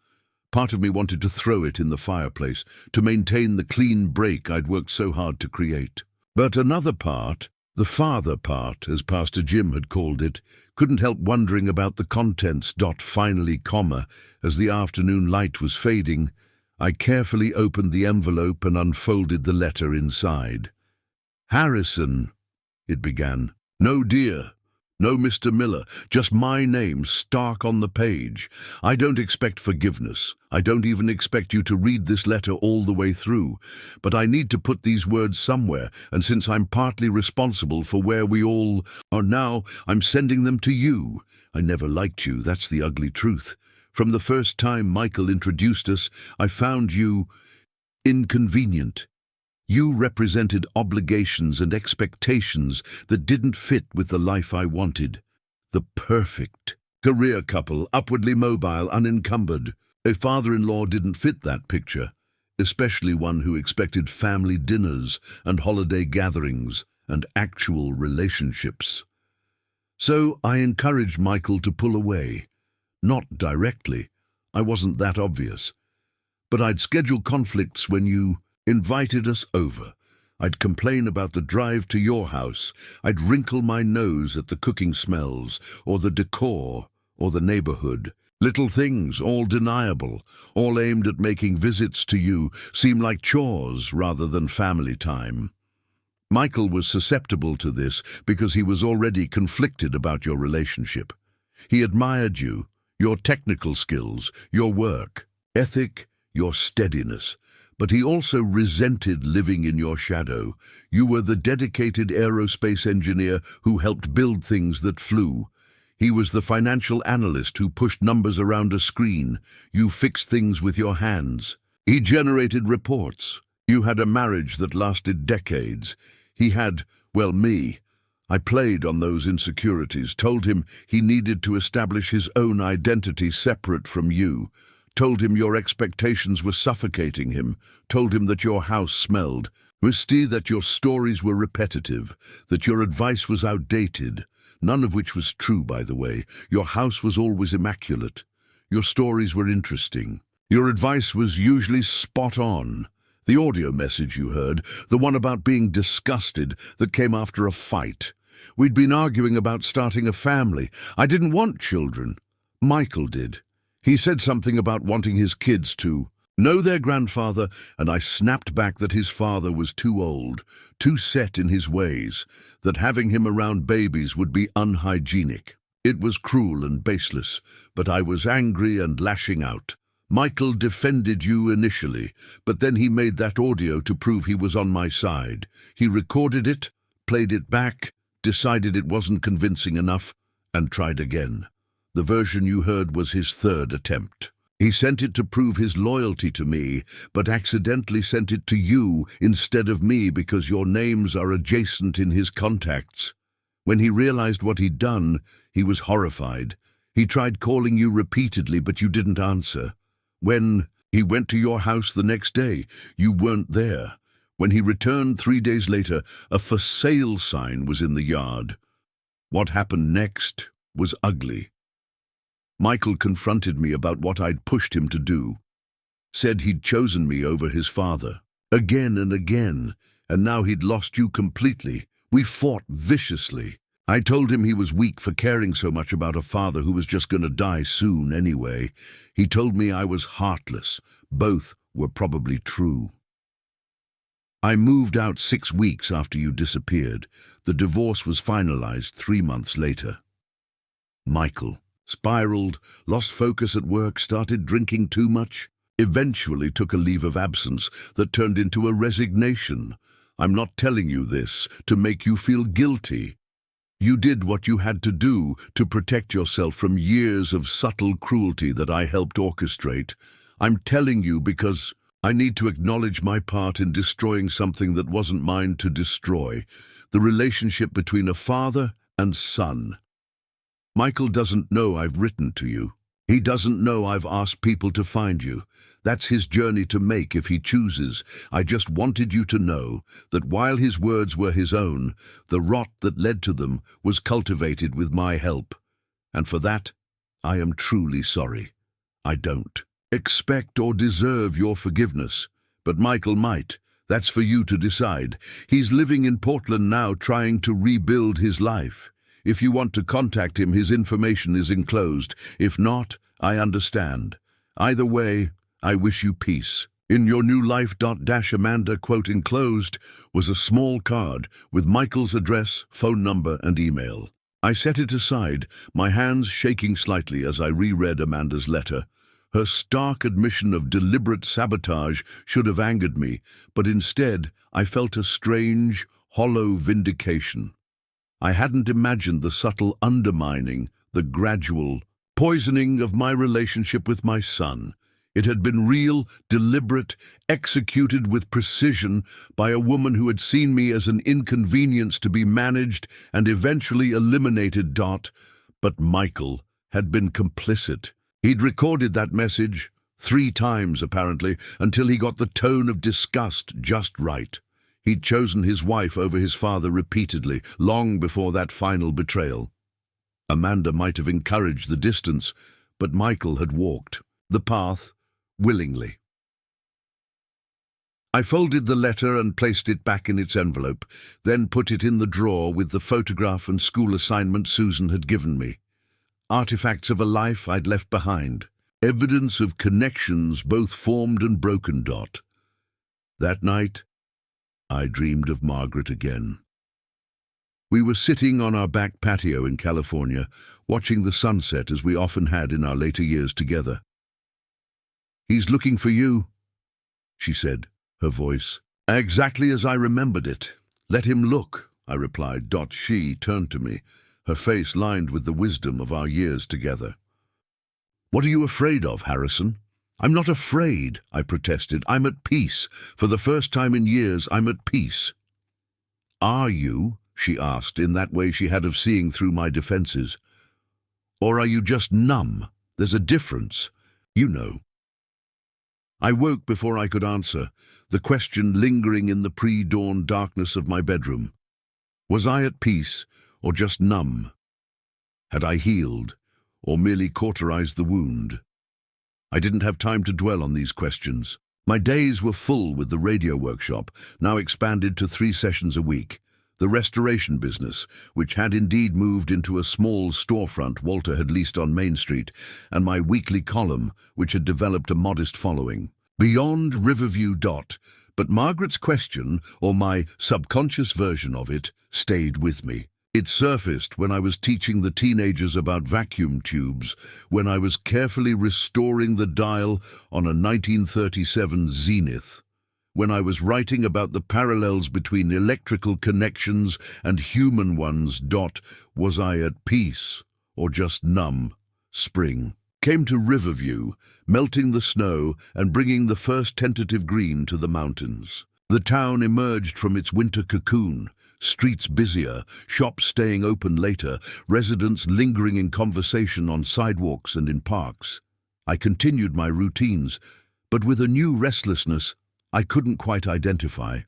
Part of me wanted to throw it in the fireplace, to maintain the clean break I'd worked so hard to create. But another part, the father part, as Pastor Jim had called it, couldn't help wondering about the contents. Finally, as the afternoon light was fading, I carefully opened the envelope and unfolded the letter inside. "Harrison," it began. "No, dear. No, Mr. Miller, just my name stark on the page. I don't expect forgiveness. I don't even expect you to read this letter all the way through. But I need to put these words somewhere, and since I'm partly responsible for where we all are now, I'm sending them to you. I never liked you, that's the ugly truth. From the first time Michael introduced us, I found you inconvenient. You represented obligations and expectations that didn't fit with the life I wanted. The perfect career couple, upwardly mobile, unencumbered. A father-in-law didn't fit that picture, especially one who expected family dinners and holiday gatherings and actual relationships. So I encouraged Michael to pull away. Not directly. I wasn't that obvious. But I'd schedule conflicts when you invited us over. I'd complain about the drive to your house. I'd wrinkle my nose at the cooking smells, or the decor, or the neighborhood. Little things, all deniable, all aimed at making visits to you seem like chores rather than family time. Michael was susceptible to this because he was already conflicted about your relationship. He admired you, your technical skills, your work ethic, your steadiness. But he also resented living in your shadow. You were the dedicated aerospace engineer who helped build things that flew. He was the financial analyst who pushed numbers around a screen. You fixed things with your hands. He generated reports. You had a marriage that lasted decades. He had, well, me. I played on those insecurities, told him he needed to establish his own identity separate from you. Told him your expectations were suffocating him, told him that your house smelled, that your stories were repetitive, that your advice was outdated, none of which was true, by the way. Your house was always immaculate. Your stories were interesting. Your advice was usually spot on. The audio message you heard, the one about being disgusted, that came after a fight. We'd been arguing about starting a family. I didn't want children. Michael did. He said something about wanting his kids to know their grandfather, and I snapped back that his father was too old, too set in his ways, that having him around babies would be unhygienic. It was cruel and baseless, but I was angry and lashing out. Michael defended you initially, but then he made that audio to prove he was on my side. He recorded it, played it back, decided it wasn't convincing enough, and tried again. The version you heard was his third attempt. He sent it to prove his loyalty to me, but accidentally sent it to you instead of me because your names are adjacent in his contacts. When he realized what he'd done, he was horrified. He tried calling you repeatedly, but you didn't answer. When he went to your house the next day, you weren't there. When he returned 3 days later, a for sale sign was in the yard. What happened next was ugly. Michael confronted me about what I'd pushed him to do. Said he'd chosen me over his father. Again and again. And now he'd lost you completely. We fought viciously. I told him he was weak for caring so much about a father who was just going to die soon anyway. He told me I was heartless. Both were probably true. I moved out 6 weeks after you disappeared. The divorce was finalized 3 months later. Michael spiraled, lost focus at work, started drinking too much, eventually took a leave of absence that turned into a resignation. I'm not telling you this to make you feel guilty. You did what you had to do to protect yourself from years of subtle cruelty that I helped orchestrate. I'm telling you because I need to acknowledge my part in destroying something that wasn't mine to destroy, the relationship between a father and son. Michael doesn't know I've written to you. He doesn't know I've asked people to find you. That's his journey to make if he chooses. I just wanted you to know that while his words were his own, the rot that led to them was cultivated with my help. and for that, I am truly sorry. I don't expect or deserve your forgiveness, but Michael might. That's for you to decide. He's living in Portland now, trying to rebuild his life. If you want to contact him, his information is enclosed. If not, I understand. Either way, I wish you peace. In your new life. Amanda, quote enclosed, was a small card with Michael's address, phone number, and email. I set it aside, my hands shaking slightly as I reread Amanda's letter. Her stark admission of deliberate sabotage should have angered me, but instead I felt a strange, hollow vindication. I hadn't imagined the subtle undermining, the gradual poisoning of my relationship with my son. It had been real, deliberate, executed with precision by a woman who had seen me as an inconvenience to be managed and eventually eliminated. But Michael had been complicit. He'd recorded that message 3 times, apparently, until he got the tone of disgust just right. He'd chosen his wife over his father repeatedly, long before that final betrayal. Amanda might have encouraged the distance, but Michael had walked the path willingly. I folded the letter and placed it back in its envelope, then put it in the drawer with the photograph and school assignment Susan had given me. Artifacts of a life I'd left behind. Evidence of connections both formed and broken. That night, I dreamed of Margaret again. We were sitting on our back patio in California, watching the sunset as we often had in our later years together. "He's looking for you," she said, her voice exactly as I remembered it. "Let him look," I replied. She turned to me, her face lined with the wisdom of our years together. "What are you afraid of, Harrison?" "I'm not afraid," I protested. "I'm at peace. For the first time in years, I'm at peace." "Are you?" she asked, in that way she had of seeing through my defenses. "Or are you just numb? There's a difference. You know." I woke before I could answer, the question lingering in the pre-dawn darkness of my bedroom. Was I at peace, or just numb? Had I healed, or merely cauterized the wound? I didn't have time to dwell on these questions. My days were full with the radio workshop, now expanded to 3 sessions a week, the restoration business, which had indeed moved into a small storefront Walter had leased on Main Street, and my weekly column, which had developed a modest following. Beyond Riverview. But Margaret's question, or my subconscious version of it, stayed with me. It surfaced when I was teaching the teenagers about vacuum tubes, when I was carefully restoring the dial on a 1937 Zenith, when I was writing about the parallels between electrical connections and human ones. Was I at peace, or just numb? Spring came to Riverview, melting the snow and bringing the first tentative green to the mountains. The town emerged from its winter cocoon, streets busier, shops staying open later, residents lingering in conversation on sidewalks and in parks. I continued my routines, but with a new restlessness I couldn't quite identify.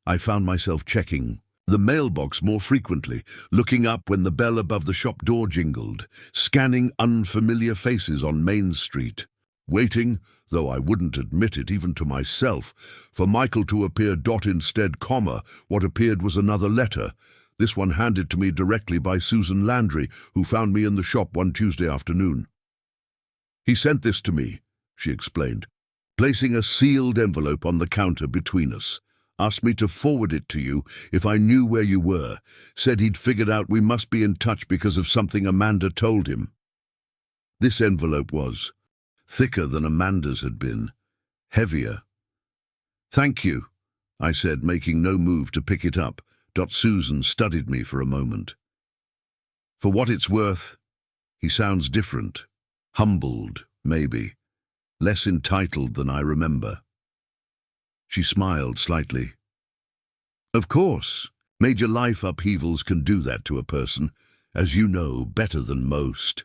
I found myself checking the mailbox more frequently, looking up when the bell above the shop door jingled, scanning unfamiliar faces on Main Street, waiting, though I wouldn't admit it even to myself, for Michael to appear. Instead, what appeared was another letter, this one handed to me directly by Susan Landry, who found me in the shop one Tuesday afternoon. "He sent this to me," she explained, placing a sealed envelope on the counter between us. "Asked me to forward it to you if I knew where you were. Said he'd figured out we must be in touch because of something Amanda told him." This envelope was thicker than Amanda's had been, heavier. "Thank you," I said, making no move to pick it up. Susan studied me for a moment. "For what it's worth, he sounds different. Humbled, maybe. Less entitled than I remember." She smiled slightly. "Of course, major life upheavals can do that to a person, as you know better than most."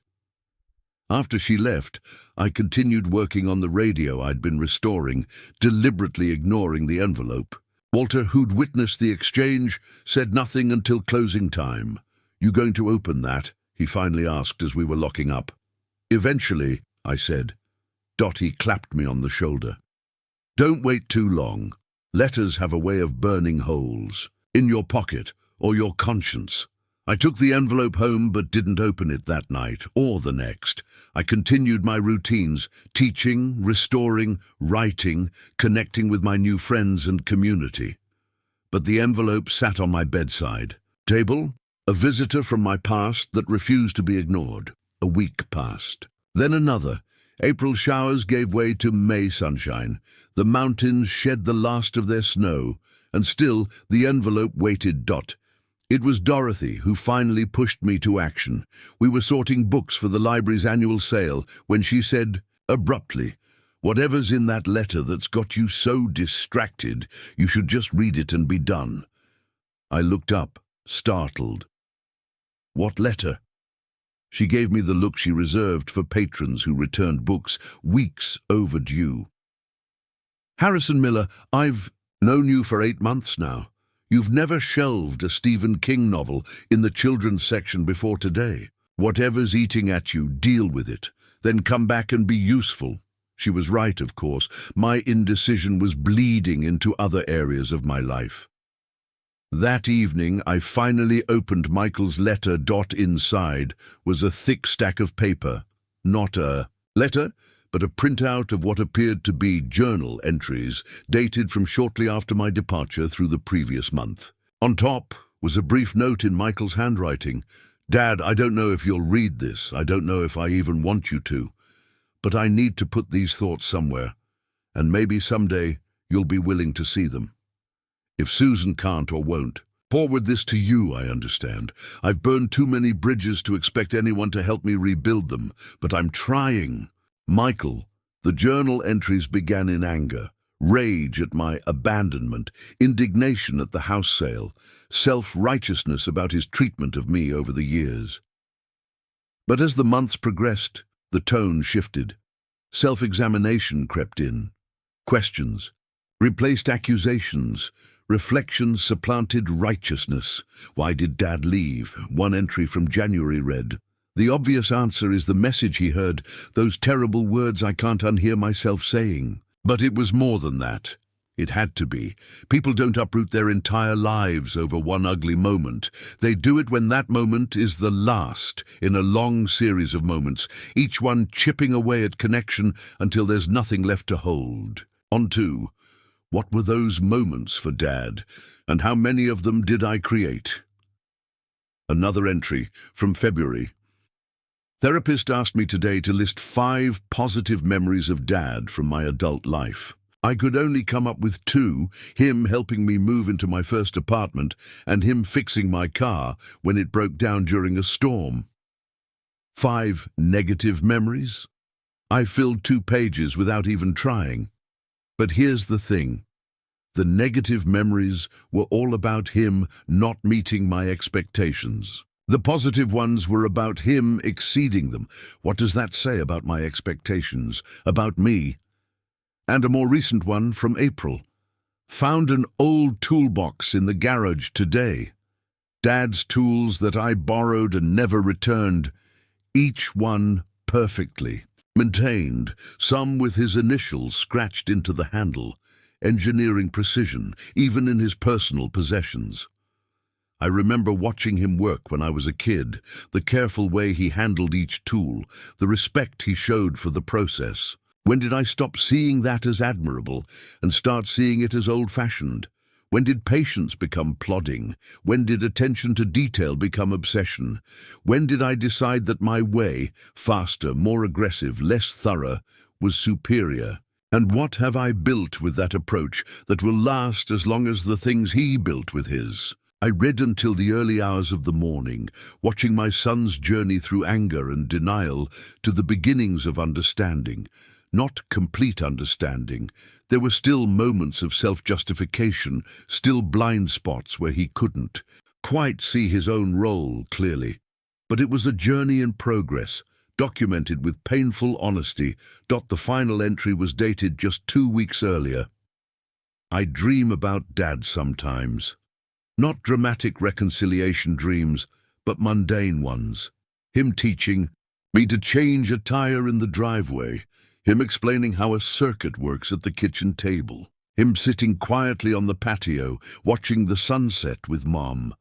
After she left, I continued working on the radio I'd been restoring, deliberately ignoring the envelope. Walter, who'd witnessed the exchange, said nothing until closing time. "You going to open that?" he finally asked as we were locking up. Eventually, I said. He clapped me on the shoulder. Don't wait too long. Letters have a way of burning holes. In your pocket, or your conscience. I took the envelope home but didn't open it that night, or the next. I continued my routines, teaching, restoring, writing, connecting with my new friends and community. But the envelope sat on my bedside table, a visitor from my past that refused to be ignored. A week passed. Then another. April showers gave way to May sunshine. The mountains shed the last of their snow, and still the envelope waited. It was Dorothy who finally pushed me to action. We were sorting books for the library's annual sale when she said, abruptly, "Whatever's in that letter that's got you so distracted, you should just read it and be done." I looked up, startled. What letter? She gave me the look she reserved for patrons who returned books weeks overdue. "Harrison Miller, I've known you for 8 months now. You've never shelved a Stephen King novel in the children's section before today. Whatever's eating at you, deal with it. Then come back and be useful." She was right, of course. My indecision was bleeding into other areas of my life. That evening, I finally opened Michael's letter. Inside was a thick stack of paper. Not a letter, but a printout of what appeared to be journal entries dated from shortly after my departure through the previous month. On top was a brief note in Michael's handwriting. "Dad, I don't know if you'll read this. I don't know if I even want you to. But I need to put these thoughts somewhere, and maybe someday you'll be willing to see them. If Susan can't or won't, forward this to you, I understand. I've burned too many bridges to expect anyone to help me rebuild them, but I'm trying. Michael." The journal entries began in anger, rage at my abandonment, indignation at the house sale, self-righteousness about his treatment of me over the years. But as the months progressed, the tone shifted. Self-examination crept in. Questions replaced accusations. Reflections supplanted righteousness. Why did Dad leave? One entry from January read, "The obvious answer is the message he heard, those terrible words I can't unhear myself saying." But it was more than that. It had to be. People don't uproot their entire lives over one ugly moment. They do it when that moment is the last in a long series of moments, each one chipping away at connection until there's nothing left to hold. On to, what were those moments for Dad, and how many of them did I create? Another entry from February. Therapist asked me today to list 5 positive memories of Dad from my adult life. I could only come up with 2, him helping me move into my first apartment and him fixing my car when it broke down during a storm. 5 negative memories? I filled 2 pages without even trying. But here's the thing. The negative memories were all about him not meeting my expectations. The positive ones were about him exceeding them. What does that say about my expectations, about me? And a more recent one from April. Found an old toolbox in the garage today. Dad's tools that I borrowed and never returned. Each one perfectly maintained, some with his initials scratched into the handle, engineering precision, even in his personal possessions. I remember watching him work when I was a kid, the careful way he handled each tool, the respect he showed for the process. When did I stop seeing that as admirable and start seeing it as old-fashioned? When did patience become plodding? When did attention to detail become obsession? When did I decide that my way, faster, more aggressive, less thorough, was superior? And what have I built with that approach that will last as long as the things he built with his? I read until the early hours of the morning, watching my son's journey through anger and denial to the beginnings of understanding. Not complete understanding. There were still moments of self-justification, still blind spots where he couldn't quite see his own role clearly. But it was a journey in progress, documented with painful honesty. The final entry was dated just 2 weeks earlier. I dream about Dad sometimes. Not dramatic reconciliation dreams, but mundane ones. Him teaching me to change a tire in the driveway. Him explaining how a circuit works at the kitchen table. Him sitting quietly on the patio, watching the sunset with Mom.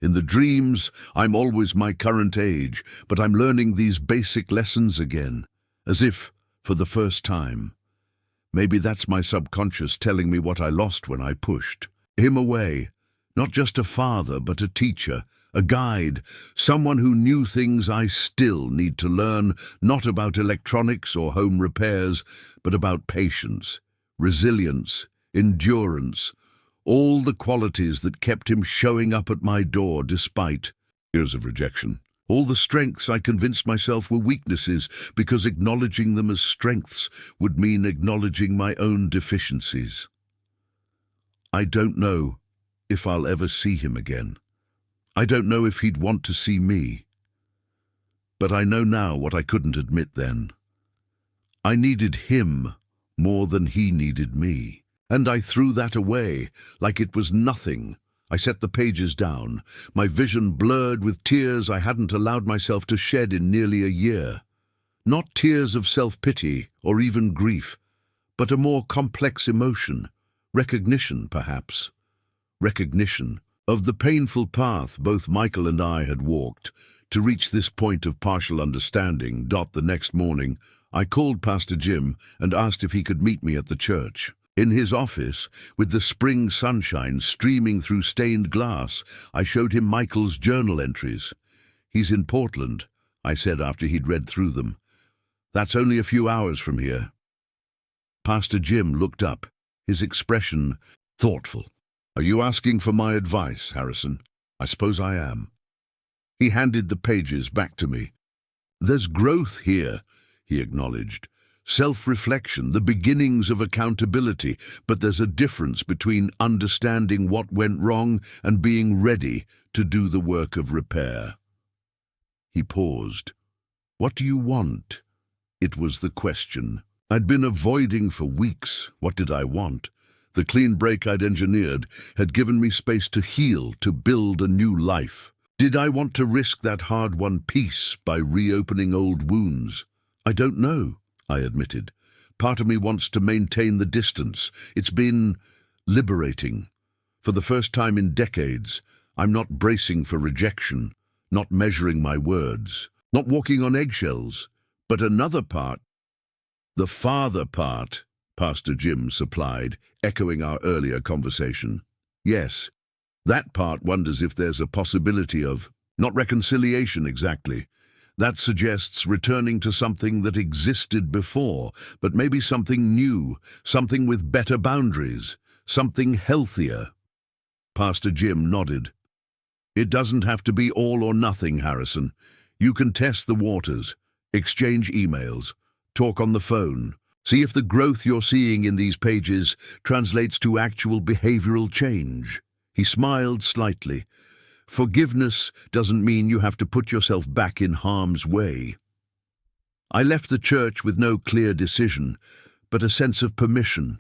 In the dreams, I'm always my current age, but I'm learning these basic lessons again, as if for the first time. Maybe that's my subconscious telling me what I lost when I pushed him away. Not just a father, but a teacher, a guide, someone who knew things I still need to learn, not about electronics or home repairs, but about patience, resilience, endurance, all the qualities that kept him showing up at my door despite years of rejection. All the strengths I convinced myself were weaknesses because acknowledging them as strengths would mean acknowledging my own deficiencies. I don't know if I'll ever see him again. I don't know if he'd want to see me. But I know now what I couldn't admit then. I needed him more than he needed me. And I threw that away like it was nothing. I set the pages down, my vision blurred with tears I hadn't allowed myself to shed in nearly a year. Not tears of self-pity or even grief, but a more complex emotion, recognition perhaps. Recognition of the painful path both Michael and I had walked to reach this point of partial understanding. The next morning, I called Pastor Jim and asked if he could meet me at the church. In his office, with the spring sunshine streaming through stained glass, I showed him Michael's journal entries. "He's in Portland," I said after he'd read through them. "That's only a few hours from here." Pastor Jim looked up, his expression thoughtful. "Are you asking for my advice, Harrison?" "I suppose I am." He handed the pages back to me. "There's growth here," he acknowledged. "Self-reflection, the beginnings of accountability, but there's a difference between understanding what went wrong and being ready to do the work of repair." He paused. "What do you want?" It was the question I'd been avoiding for weeks. What did I want? The clean break I'd engineered had given me space to heal, to build a new life. Did I want to risk that hard-won peace by reopening old wounds? "I don't know," I admitted. "Part of me wants to maintain the distance. It's been liberating. For the first time in decades, I'm not bracing for rejection, not measuring my words, not walking on eggshells. But another part, the father part," Pastor Jim supplied, echoing our earlier conversation. "Yes, that part wonders if there's a possibility of, not reconciliation exactly. That suggests returning to something that existed before, but maybe something new, something with better boundaries, something healthier." Pastor Jim nodded. "It doesn't have to be all or nothing, Harrison. You can test the waters, exchange emails, talk on the phone. See if the growth you're seeing in these pages translates to actual behavioral change." He smiled slightly. "Forgiveness doesn't mean you have to put yourself back in harm's way." I left the church with no clear decision, but a sense of permission.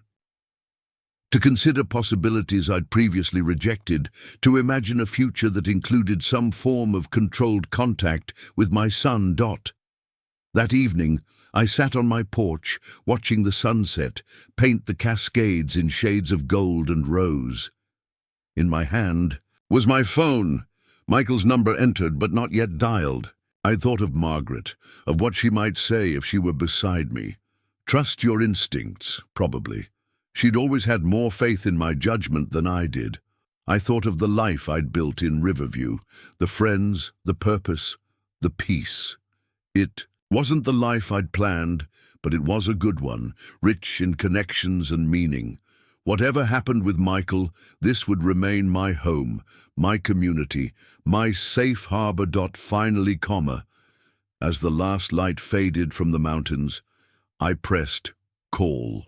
To consider possibilities I'd previously rejected, to imagine a future that included some form of controlled contact with my son, Dot. That evening, I sat on my porch, watching the sunset paint the Cascades in shades of gold and rose. In my hand was my phone, Michael's number entered but not yet dialed. I thought of Margaret, of what she might say if she were beside me. Trust your instincts, probably. She'd always had more faith in my judgment than I did. I thought of the life I'd built in Riverview, the friends, the purpose, the peace. It wasn't the life I'd planned, but it was a good one, rich in connections and meaning. Whatever happened with Michael, this would remain my home, my community, my safe harbor. Finally, as the last light faded from the mountains, I pressed call.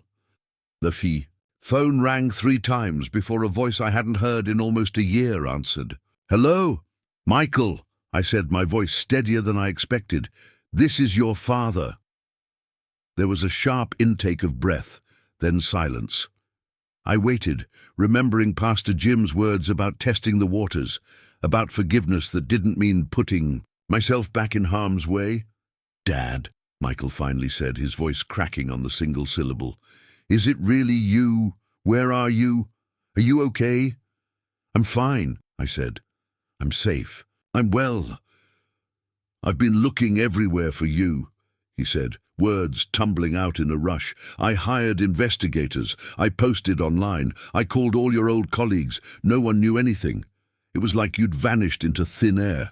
The phone rang 3 times before a voice I hadn't heard in almost a year answered. "Hello, Michael," I said, my voice steadier than I expected. "This is your father." There was a sharp intake of breath, then silence. I waited, remembering Pastor Jim's words about testing the waters, about forgiveness that didn't mean putting Myself back in harm's way? Dad, Michael finally said, his voice cracking on the single syllable. Is it really you? Where are you? Are you okay? I'm fine, I said. I'm safe. I'm well. I've been looking everywhere for you, he said, words tumbling out in a rush. I hired investigators. I posted online. I called all your old colleagues. No one knew anything. It was like you'd vanished into thin air.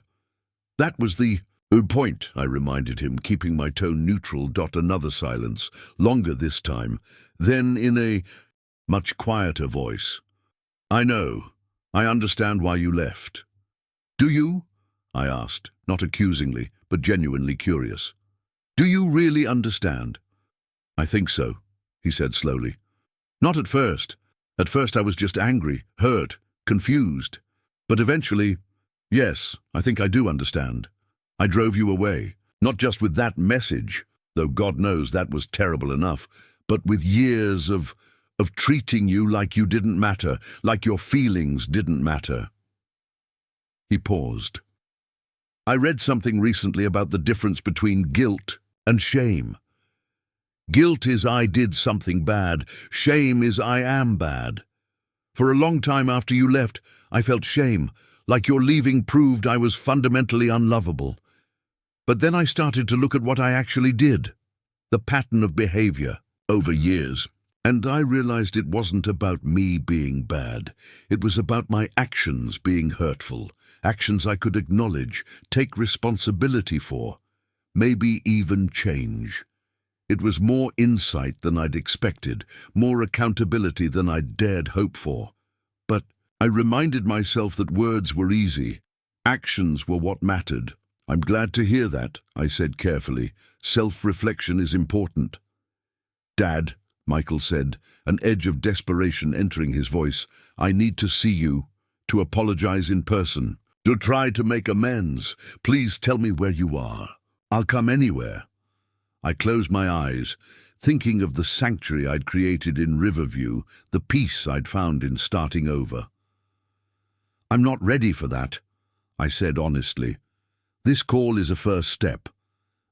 That was the point, I reminded him, keeping my tone neutral. Another silence, longer this time. Then in a much quieter voice. I know. I understand why you left. Do you? I asked, not accusingly, but genuinely curious. Do you really understand? I think so, he said slowly. Not at first. At first I was just angry, hurt, confused. But eventually, yes, I think I do understand. I drove you away, not just with that message, though God knows that was terrible enough, but with years of treating you like you didn't matter, like your feelings didn't matter. He paused. I read something recently about the difference between guilt and shame. Guilt is I did something bad. Shame is I am bad. For a long time after you left, I felt shame, like your leaving proved I was fundamentally unlovable. But then I started to look at what I actually did, the pattern of behavior over years. And I realized it wasn't about me being bad. It was about my actions being hurtful, actions I could acknowledge, take responsibility for, maybe even change. It was more insight than I'd expected, more accountability than I'd dared hope for. But I reminded myself that words were easy. Actions were what mattered. I'm glad to hear that, I said carefully. Self-reflection is important. Dad, Michael said, an edge of desperation entering his voice, I need to see you, to apologize in person, to try to make amends. Please tell me where you are. I'll come anywhere. I closed my eyes, thinking of the sanctuary I'd created in Riverview, the peace I'd found in starting over. I'm not ready for that, I said honestly. This call is a first step,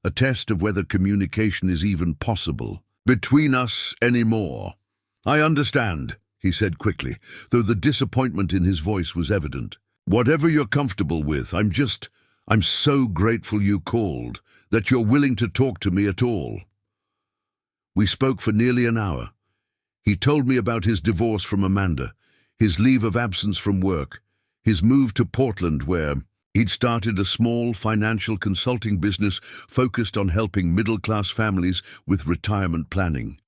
a test of whether communication is even possible between us anymore. I understand, he said quickly, though the disappointment in his voice was evident. Whatever you're comfortable with, I'm so grateful you called, that you're willing to talk to me at all. We spoke for nearly an hour. He told me about his divorce from Amanda, his leave of absence from work, his move to Portland where he'd started a small financial consulting business focused on helping middle-class families with retirement planning.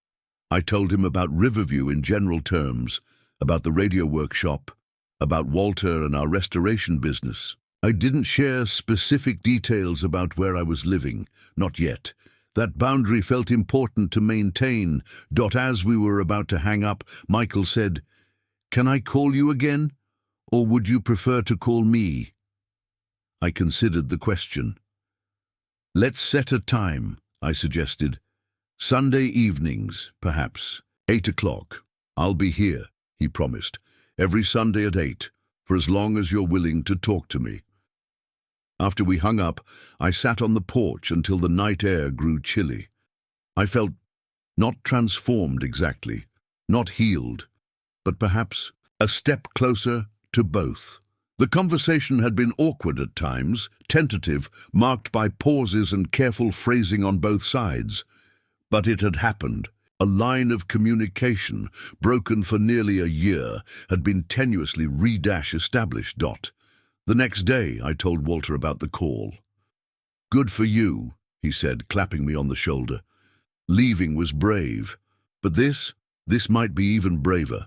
I told him about Riverview in general terms, about the radio workshop, about Walter and our restoration business. I didn't share specific details about where I was living, not yet. That boundary felt important to maintain. As we were about to hang up, Michael said, "Can I call you again? Or would you prefer to call me?" I considered the question. Let's set a time, I suggested. Sunday evenings, perhaps. 8 o'clock. I'll be here, he promised. Every Sunday at 8, for as long as you're willing to talk to me. After we hung up, I sat on the porch until the night air grew chilly. I felt not transformed exactly, not healed, but perhaps a step closer to both. The conversation had been awkward at times, tentative, marked by pauses and careful phrasing on both sides. But it had happened. A line of communication, broken for nearly a year, had been tenuously established. The next day, I told Walter about the call. Good for you, he said, clapping me on the shoulder. Leaving was brave, but this might be even braver.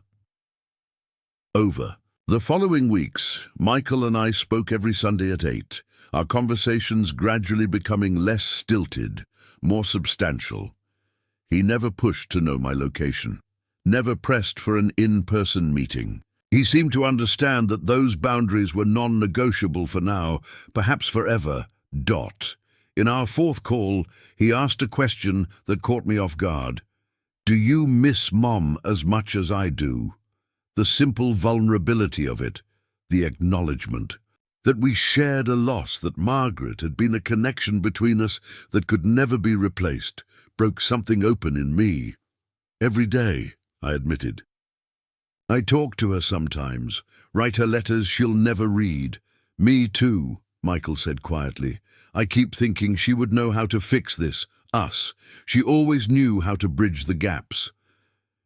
Over. The following weeks, Michael and I spoke every Sunday at 8, our conversations gradually becoming less stilted, more substantial. He never pushed to know my location, never pressed for an in-person meeting. He seemed to understand that those boundaries were non-negotiable for now, perhaps forever. In our fourth call, he asked a question that caught me off guard. Do you miss Mom as much as I do? The simple vulnerability of it, the acknowledgement. that we shared a loss, that Margaret had been a connection between us that could never be replaced, broke something open in me. Every day, I admitted. I talk to her sometimes, write her letters she'll never read. Me too, Michael said quietly. I keep thinking she would know how to fix this, us. She always knew how to bridge the gaps.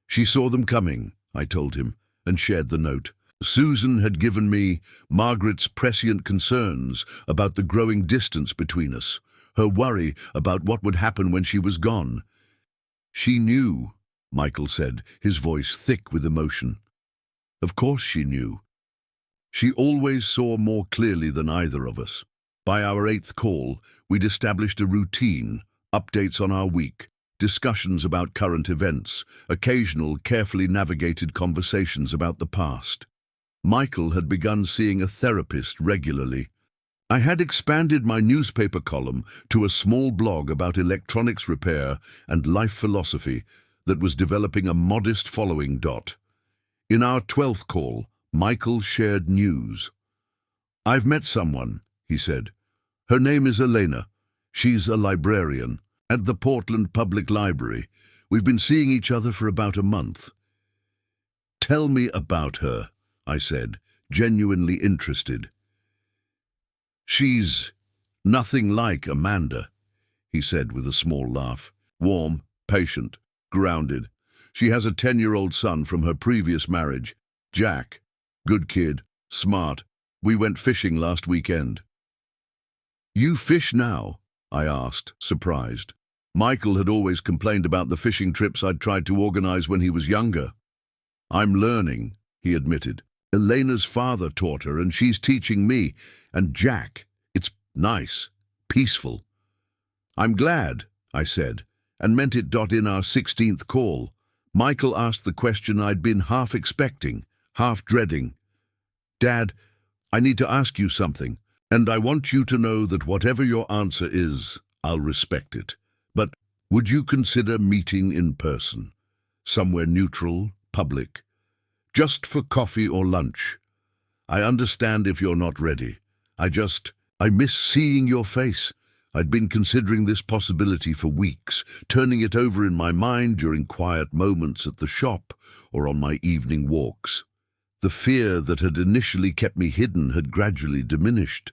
She saw them coming, I told him, and shared the note. Susan had given me Margaret's prescient concerns about the growing distance between us, her worry about what would happen when she was gone. She knew, Michael said, his voice thick with emotion. Of course she knew. She always saw more clearly than either of us. By our 8th call, we'd established a routine, updates on our week, discussions about current events, occasional carefully navigated conversations about the past. Michael had begun seeing a therapist regularly. I had expanded my newspaper column to a small blog about electronics repair and life philosophy that was developing a modest following. In our 12th call, Michael shared news. I've met someone, he said. Her name is Elena. She's a librarian at the Portland Public Library. We've been seeing each other for about a month. Tell me about her, I said, genuinely interested. She's nothing like Amanda, he said with a small laugh. Warm, patient, grounded. She has a 10-year-old son from her previous marriage, Jack. Good kid, smart. We went fishing last weekend. You fish now? I asked, surprised. Michael had always complained about the fishing trips I'd tried to organize when he was younger. I'm learning, he admitted. Elena's father taught her, and she's teaching me. And Jack, it's nice, peaceful. I'm glad, I said, and meant it. In our 16th call, Michael asked the question I'd been half expecting, half dreading. Dad, I need to ask you something, and I want you to know that whatever your answer is, I'll respect it. But would you consider meeting in person? Somewhere neutral, public? Just for coffee or lunch? I understand if you're not ready. I miss seeing your face. I'd been considering this possibility for weeks, turning it over in my mind during quiet moments at the shop or on my evening walks. The fear that had initially kept me hidden had gradually diminished.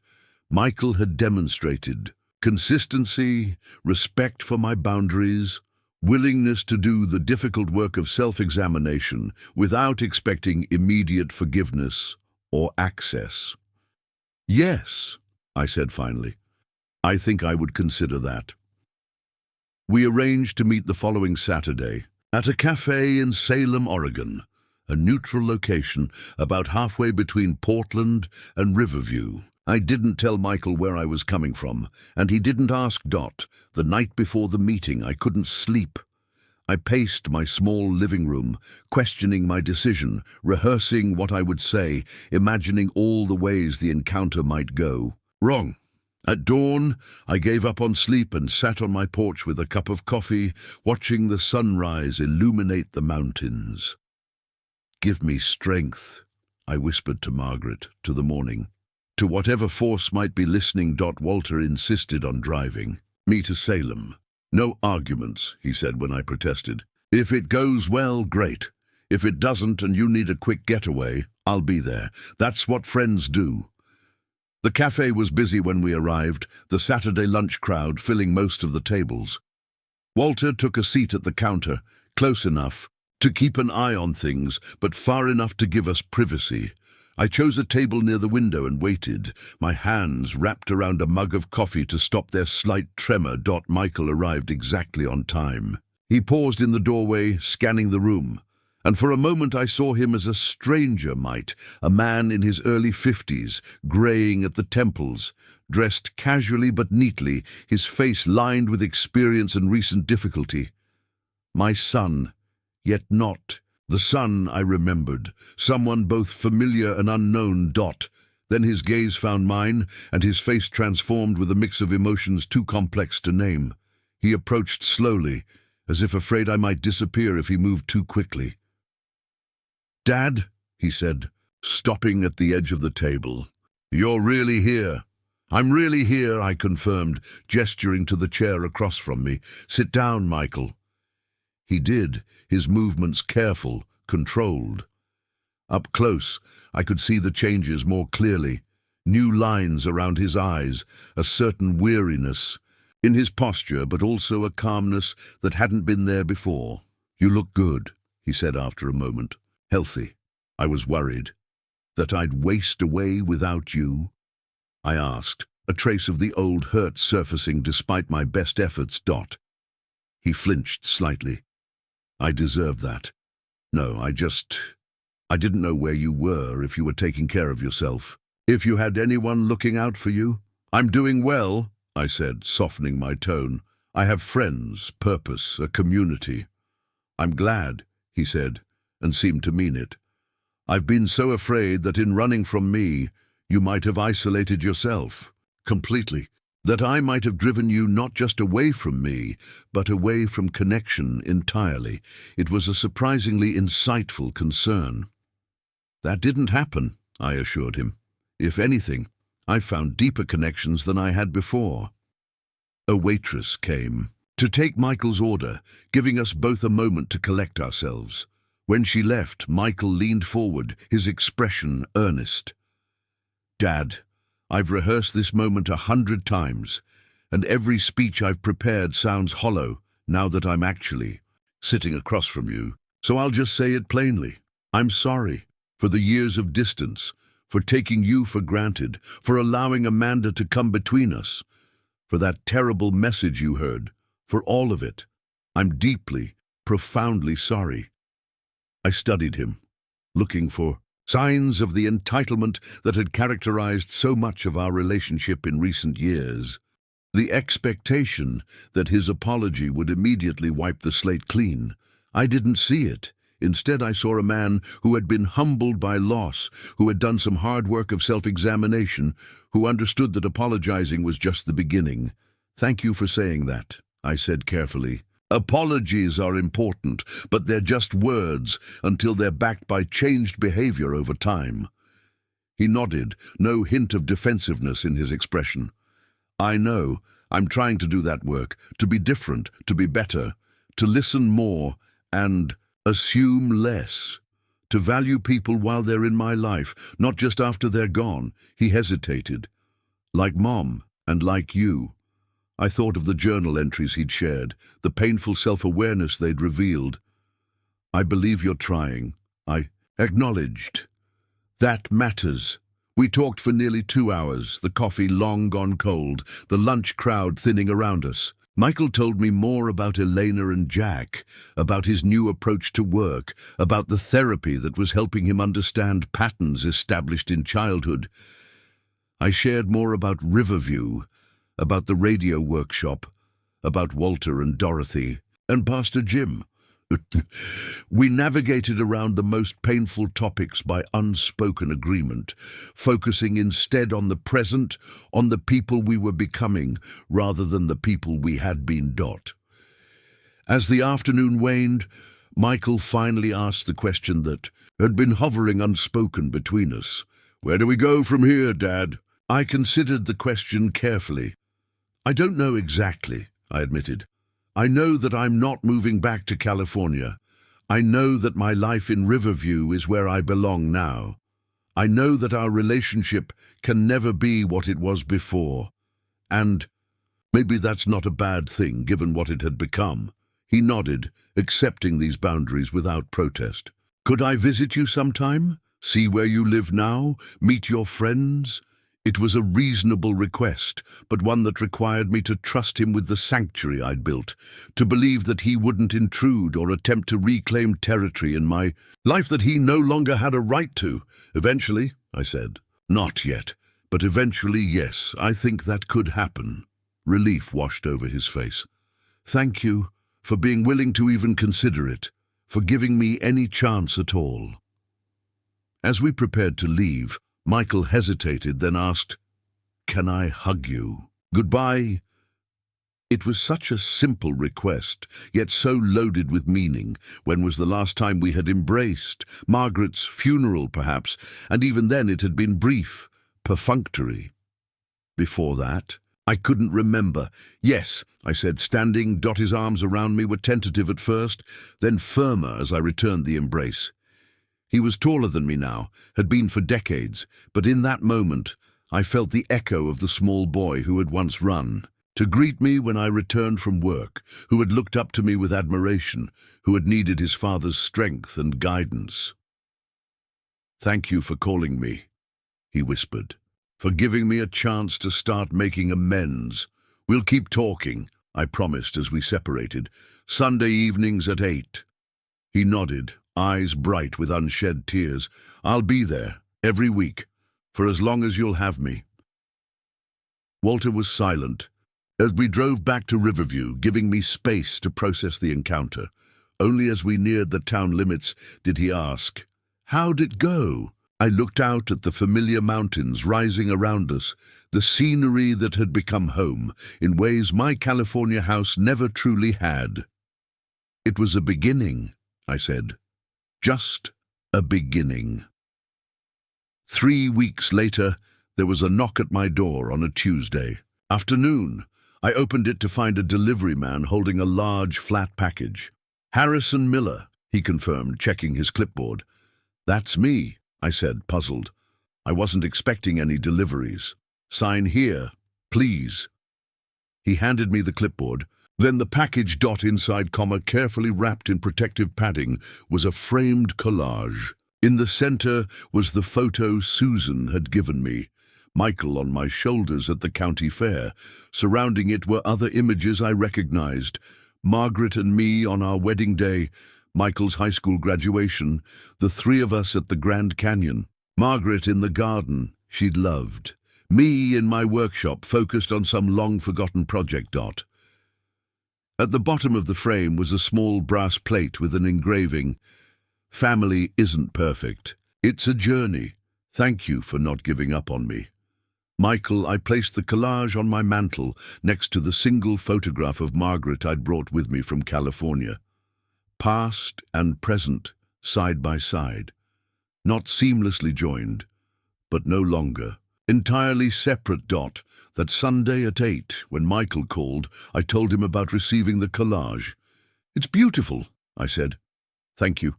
Michael had demonstrated consistency, respect for my boundaries, willingness to do the difficult work of self-examination without expecting immediate forgiveness or access. Yes, I said finally. I think I would consider that. We arranged to meet the following Saturday at a cafe in Salem, Oregon, a neutral location about halfway between Portland and Riverview. I didn't tell Michael where I was coming from, and he didn't ask. The night before the meeting, I couldn't sleep. I paced my small living room, questioning my decision, rehearsing what I would say, imagining all the ways the encounter might go wrong. At dawn, I gave up on sleep and sat on my porch with a cup of coffee, watching the sunrise illuminate the mountains. Give me strength, I whispered to Margaret, to the morning. To whatever force might be listening. Walter insisted on driving me to Salem. No arguments, he said when I protested. If it goes well, great. If it doesn't and you need a quick getaway, I'll be there. That's what friends do. The cafe was busy when we arrived, the Saturday lunch crowd filling most of the tables. Walter took a seat at the counter, close enough to keep an eye on things, but far enough to give us privacy. I chose a table near the window and waited, my hands wrapped around a mug of coffee to stop their slight tremor. Michael arrived exactly on time. He paused in the doorway, scanning the room, and for a moment I saw him as a stranger might, a man in his early 50s, graying at the temples, dressed casually but neatly, his face lined with experience and recent difficulty. My son, yet not the son I remembered, someone both familiar and unknown. Then his gaze found mine, and his face transformed with a mix of emotions too complex to name. He approached slowly, as if afraid I might disappear if he moved too quickly. Dad, he said, stopping at the edge of the table. "You're really here." "I'm really here," I confirmed, gesturing to the chair across from me. "Sit down, Michael." He did, his movements careful, controlled. Up close, I could see the changes more clearly. New lines around his eyes, a certain weariness in his posture, but also a calmness that hadn't been there before. "You look good," he said after a moment. "Healthy." I was worried. "That I'd waste away without you?" I asked, a trace of the old hurt surfacing despite my best efforts. He flinched slightly. "I deserve that. No, I didn't know where you were, if you were taking care of yourself. If you had anyone looking out for you." "I'm doing well," I said, softening my tone. "I have friends, purpose, a community." "I'm glad," he said, and seemed to mean it. "I've been so afraid that in running from me, you might have isolated yourself completely, that I might have driven you not just away from me, but away from connection entirely." It was a surprisingly insightful concern. "That didn't happen," I assured him. "If anything, I found deeper connections than I had before." A waitress came to take Michael's order, giving us both a moment to collect ourselves. When she left, Michael leaned forward, his expression earnest. "Dad, I've rehearsed this moment 100 times, and every speech I've prepared sounds hollow now that I'm actually sitting across from you. So I'll just say it plainly. I'm sorry for the years of distance, for taking you for granted, for allowing Amanda to come between us, for that terrible message you heard, for all of it. I'm deeply, profoundly sorry." I studied him, looking for signs of the entitlement that had characterized so much of our relationship in recent years. The expectation that his apology would immediately wipe the slate clean. I didn't see it. Instead, I saw a man who had been humbled by loss, who had done some hard work of self-examination, who understood that apologizing was just the beginning. "Thank you for saying that," I said carefully. "Apologies are important, but they're just words until they're backed by changed behavior over time." He nodded, no hint of defensiveness in his expression. "I know. I'm trying to do that work, to be different, to be better, to listen more and assume less, to value people while they're in my life, not just after they're gone." He hesitated. "Like Mom and like you." I thought of the journal entries he'd shared, the painful self-awareness they'd revealed. "I believe you're trying," I acknowledged. "That matters." We talked for nearly 2 hours, the coffee long gone cold, the lunch crowd thinning around us. Michael told me more about Elena and Jack, about his new approach to work, about the therapy that was helping him understand patterns established in childhood. I shared more about Riverview, about the radio workshop, about Walter and Dorothy, and Pastor Jim. We navigated around the most painful topics by unspoken agreement, focusing instead on the present, on the people we were becoming, rather than the people we had been. As the afternoon waned, Michael finally asked the question that had been hovering unspoken between us. "Where do we go from here, Dad?" I considered the question carefully. "I don't know exactly," I admitted. "I know that I'm not moving back to California. I know that my life in Riverview is where I belong now. I know that our relationship can never be what it was before. And maybe that's not a bad thing, given what it had become." He nodded, accepting these boundaries without protest. "Could I visit you sometime? See where you live now? Meet your friends?" It was a reasonable request, but one that required me to trust him with the sanctuary I'd built, to believe that he wouldn't intrude or attempt to reclaim territory in my life that he no longer had a right to. "Eventually," I said. "Not yet, but eventually, yes, I think that could happen." Relief washed over his face. "Thank you for being willing to even consider it, for giving me any chance at all." As we prepared to leave, Michael hesitated, then asked, "Can I hug you? Goodbye?" It was such a simple request, yet so loaded with meaning. When was the last time we had embraced? Margaret's funeral, perhaps, and even then it had been brief. perfunctory. Before that, I couldn't remember. Yes, I said, standing. His arms around me were tentative at first, then firmer as I returned the embrace. He was taller than me now, had been for decades, but in that moment, I felt the echo of the small boy who had once run to greet me when I returned from work, who had looked up to me with admiration, who had needed his father's strength and guidance. "Thank you for calling me," he whispered, "for giving me a chance to start making amends. We'll keep talking," I promised as we separated. "Sunday evenings at 8. He nodded, eyes bright with unshed tears. "I'll be there, every week, for as long as you'll have me." Walter was silent as we drove back to Riverview, giving me space to process the encounter. Only as we neared the town limits did he ask, "How'd it go?" I looked out at the familiar mountains rising around us, the scenery that had become home in ways my California house never truly had. "It was a beginning," I said. "Just a beginning." 3 weeks later, there was a knock at my door on a Tuesday afternoon. I opened it to find a delivery man holding a large, flat package. "Harrison Miller," he confirmed, checking his clipboard. "That's me," I said, puzzled. "I wasn't expecting any deliveries. Sign here, please." He handed me the clipboard. Then the package, inside, carefully wrapped in protective padding, was a framed collage. In the center was the photo Susan had given me, Michael on my shoulders at the county fair. Surrounding it were other images I recognized. Margaret and me on our wedding day, Michael's high school graduation, the three of us at the Grand Canyon. Margaret in the garden she'd loved. Me in my workshop, focused on some long-forgotten project. At the bottom of the frame was a small brass plate with an engraving, "Family isn't perfect. It's a journey. Thank you for not giving up on me." Michael, I placed the collage on my mantel next to the single photograph of Margaret I'd brought with me from California. Past and present, side by side. Not seamlessly joined, but no longer. Entirely separate. That Sunday at 8, when Michael called, I told him about receiving the collage. "It's beautiful," I said. "Thank you."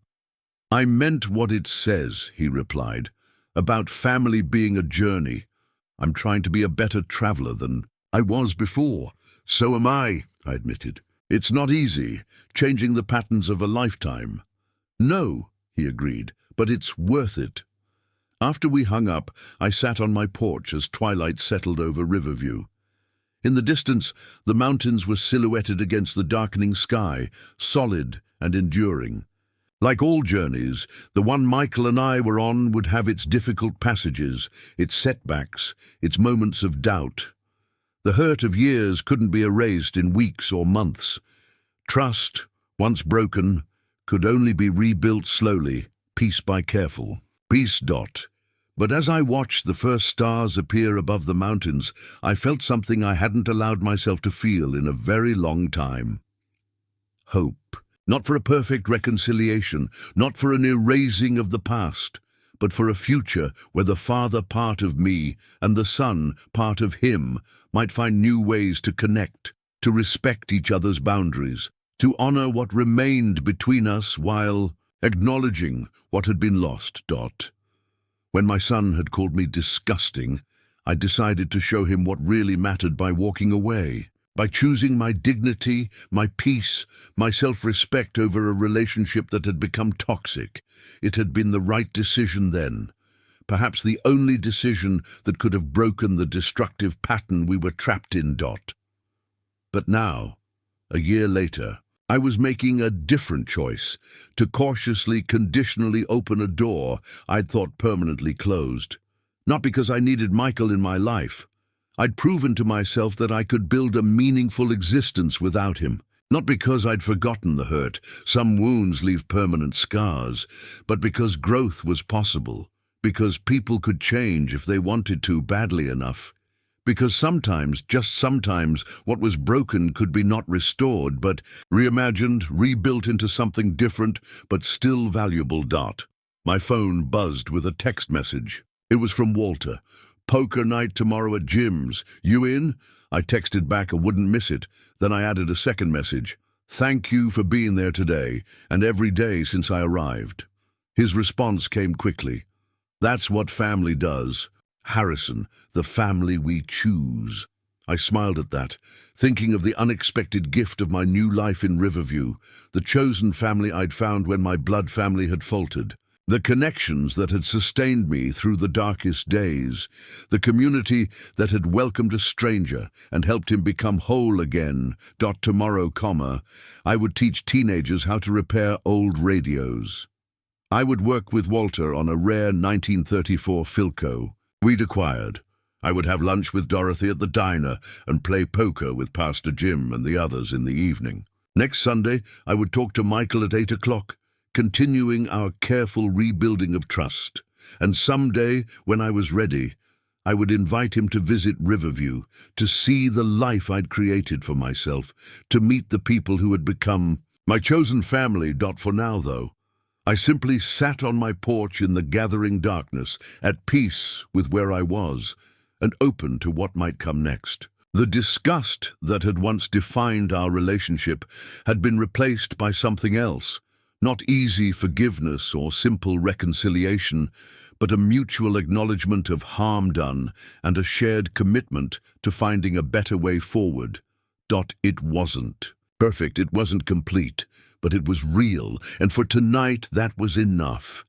"I meant what it says," he replied, "about family being a journey. I'm trying to be a better traveler than I was before." "So am I admitted. "It's not easy, changing the patterns of a lifetime." "No," he agreed, "but it's worth it." After we hung up, I sat on my porch as twilight settled over Riverview. In the distance, the mountains were silhouetted against the darkening sky, solid and enduring. Like all journeys, the one Michael and I were on would have its difficult passages, its setbacks, its moments of doubt. The hurt of years couldn't be erased in weeks or months. Trust, once broken, could only be rebuilt slowly, piece by careful. Peace. But as I watched the first stars appear above the mountains, I felt something I hadn't allowed myself to feel in a very long time. Hope. Not for a perfect reconciliation, not for an erasing of the past, but for a future where the father part of me and the son part of him might find new ways to connect, to respect each other's boundaries, to honor what remained between us while acknowledging what had been lost. When my son had called me disgusting, I decided to show him what really mattered by walking away, by choosing my dignity, my peace, my self-respect over a relationship that had become toxic. It had been the right decision then, perhaps the only decision that could have broken the destructive pattern we were trapped in. But now, a year later, I was making a different choice, to cautiously, conditionally open a door I'd thought permanently closed. Not because I needed Michael in my life. I'd proven to myself that I could build a meaningful existence without him. Not because I'd forgotten the hurt, some wounds leave permanent scars, but because growth was possible, because people could change if they wanted to badly enough. Because sometimes, just sometimes, what was broken could be not restored, but reimagined, rebuilt into something different, but still valuable. My phone buzzed with a text message. It was from Walter. Poker night tomorrow at Jim's. You in? I texted back I wouldn't miss it. Then I added a second message. Thank you for being there today and every day since I arrived. His response came quickly. That's what family does. Harrison, the family we choose. I smiled at that, thinking of the unexpected gift of my new life in Riverview, the chosen family I'd found when my blood family had faltered. The connections that had sustained me through the darkest days, the community that had welcomed a stranger and helped him become whole again. Tomorrow, I would teach teenagers how to repair old radios. I would work with Walter on a rare 1934 Philco we'd acquired. I would have lunch with Dorothy at the diner and play poker with Pastor Jim and the others in the evening. Next Sunday, I would talk to Michael at 8 o'clock, continuing our careful rebuilding of trust. And someday, when I was ready, I would invite him to visit Riverview, to see the life I'd created for myself, to meet the people who had become my chosen family. For now, though, I simply sat on my porch in the gathering darkness, at peace with where I was, and open to what might come next. The disgust that had once defined our relationship had been replaced by something else, not easy forgiveness or simple reconciliation, but a mutual acknowledgement of harm done and a shared commitment to finding a better way forward. It wasn't perfect, it wasn't complete, but it was real, and for tonight that was enough.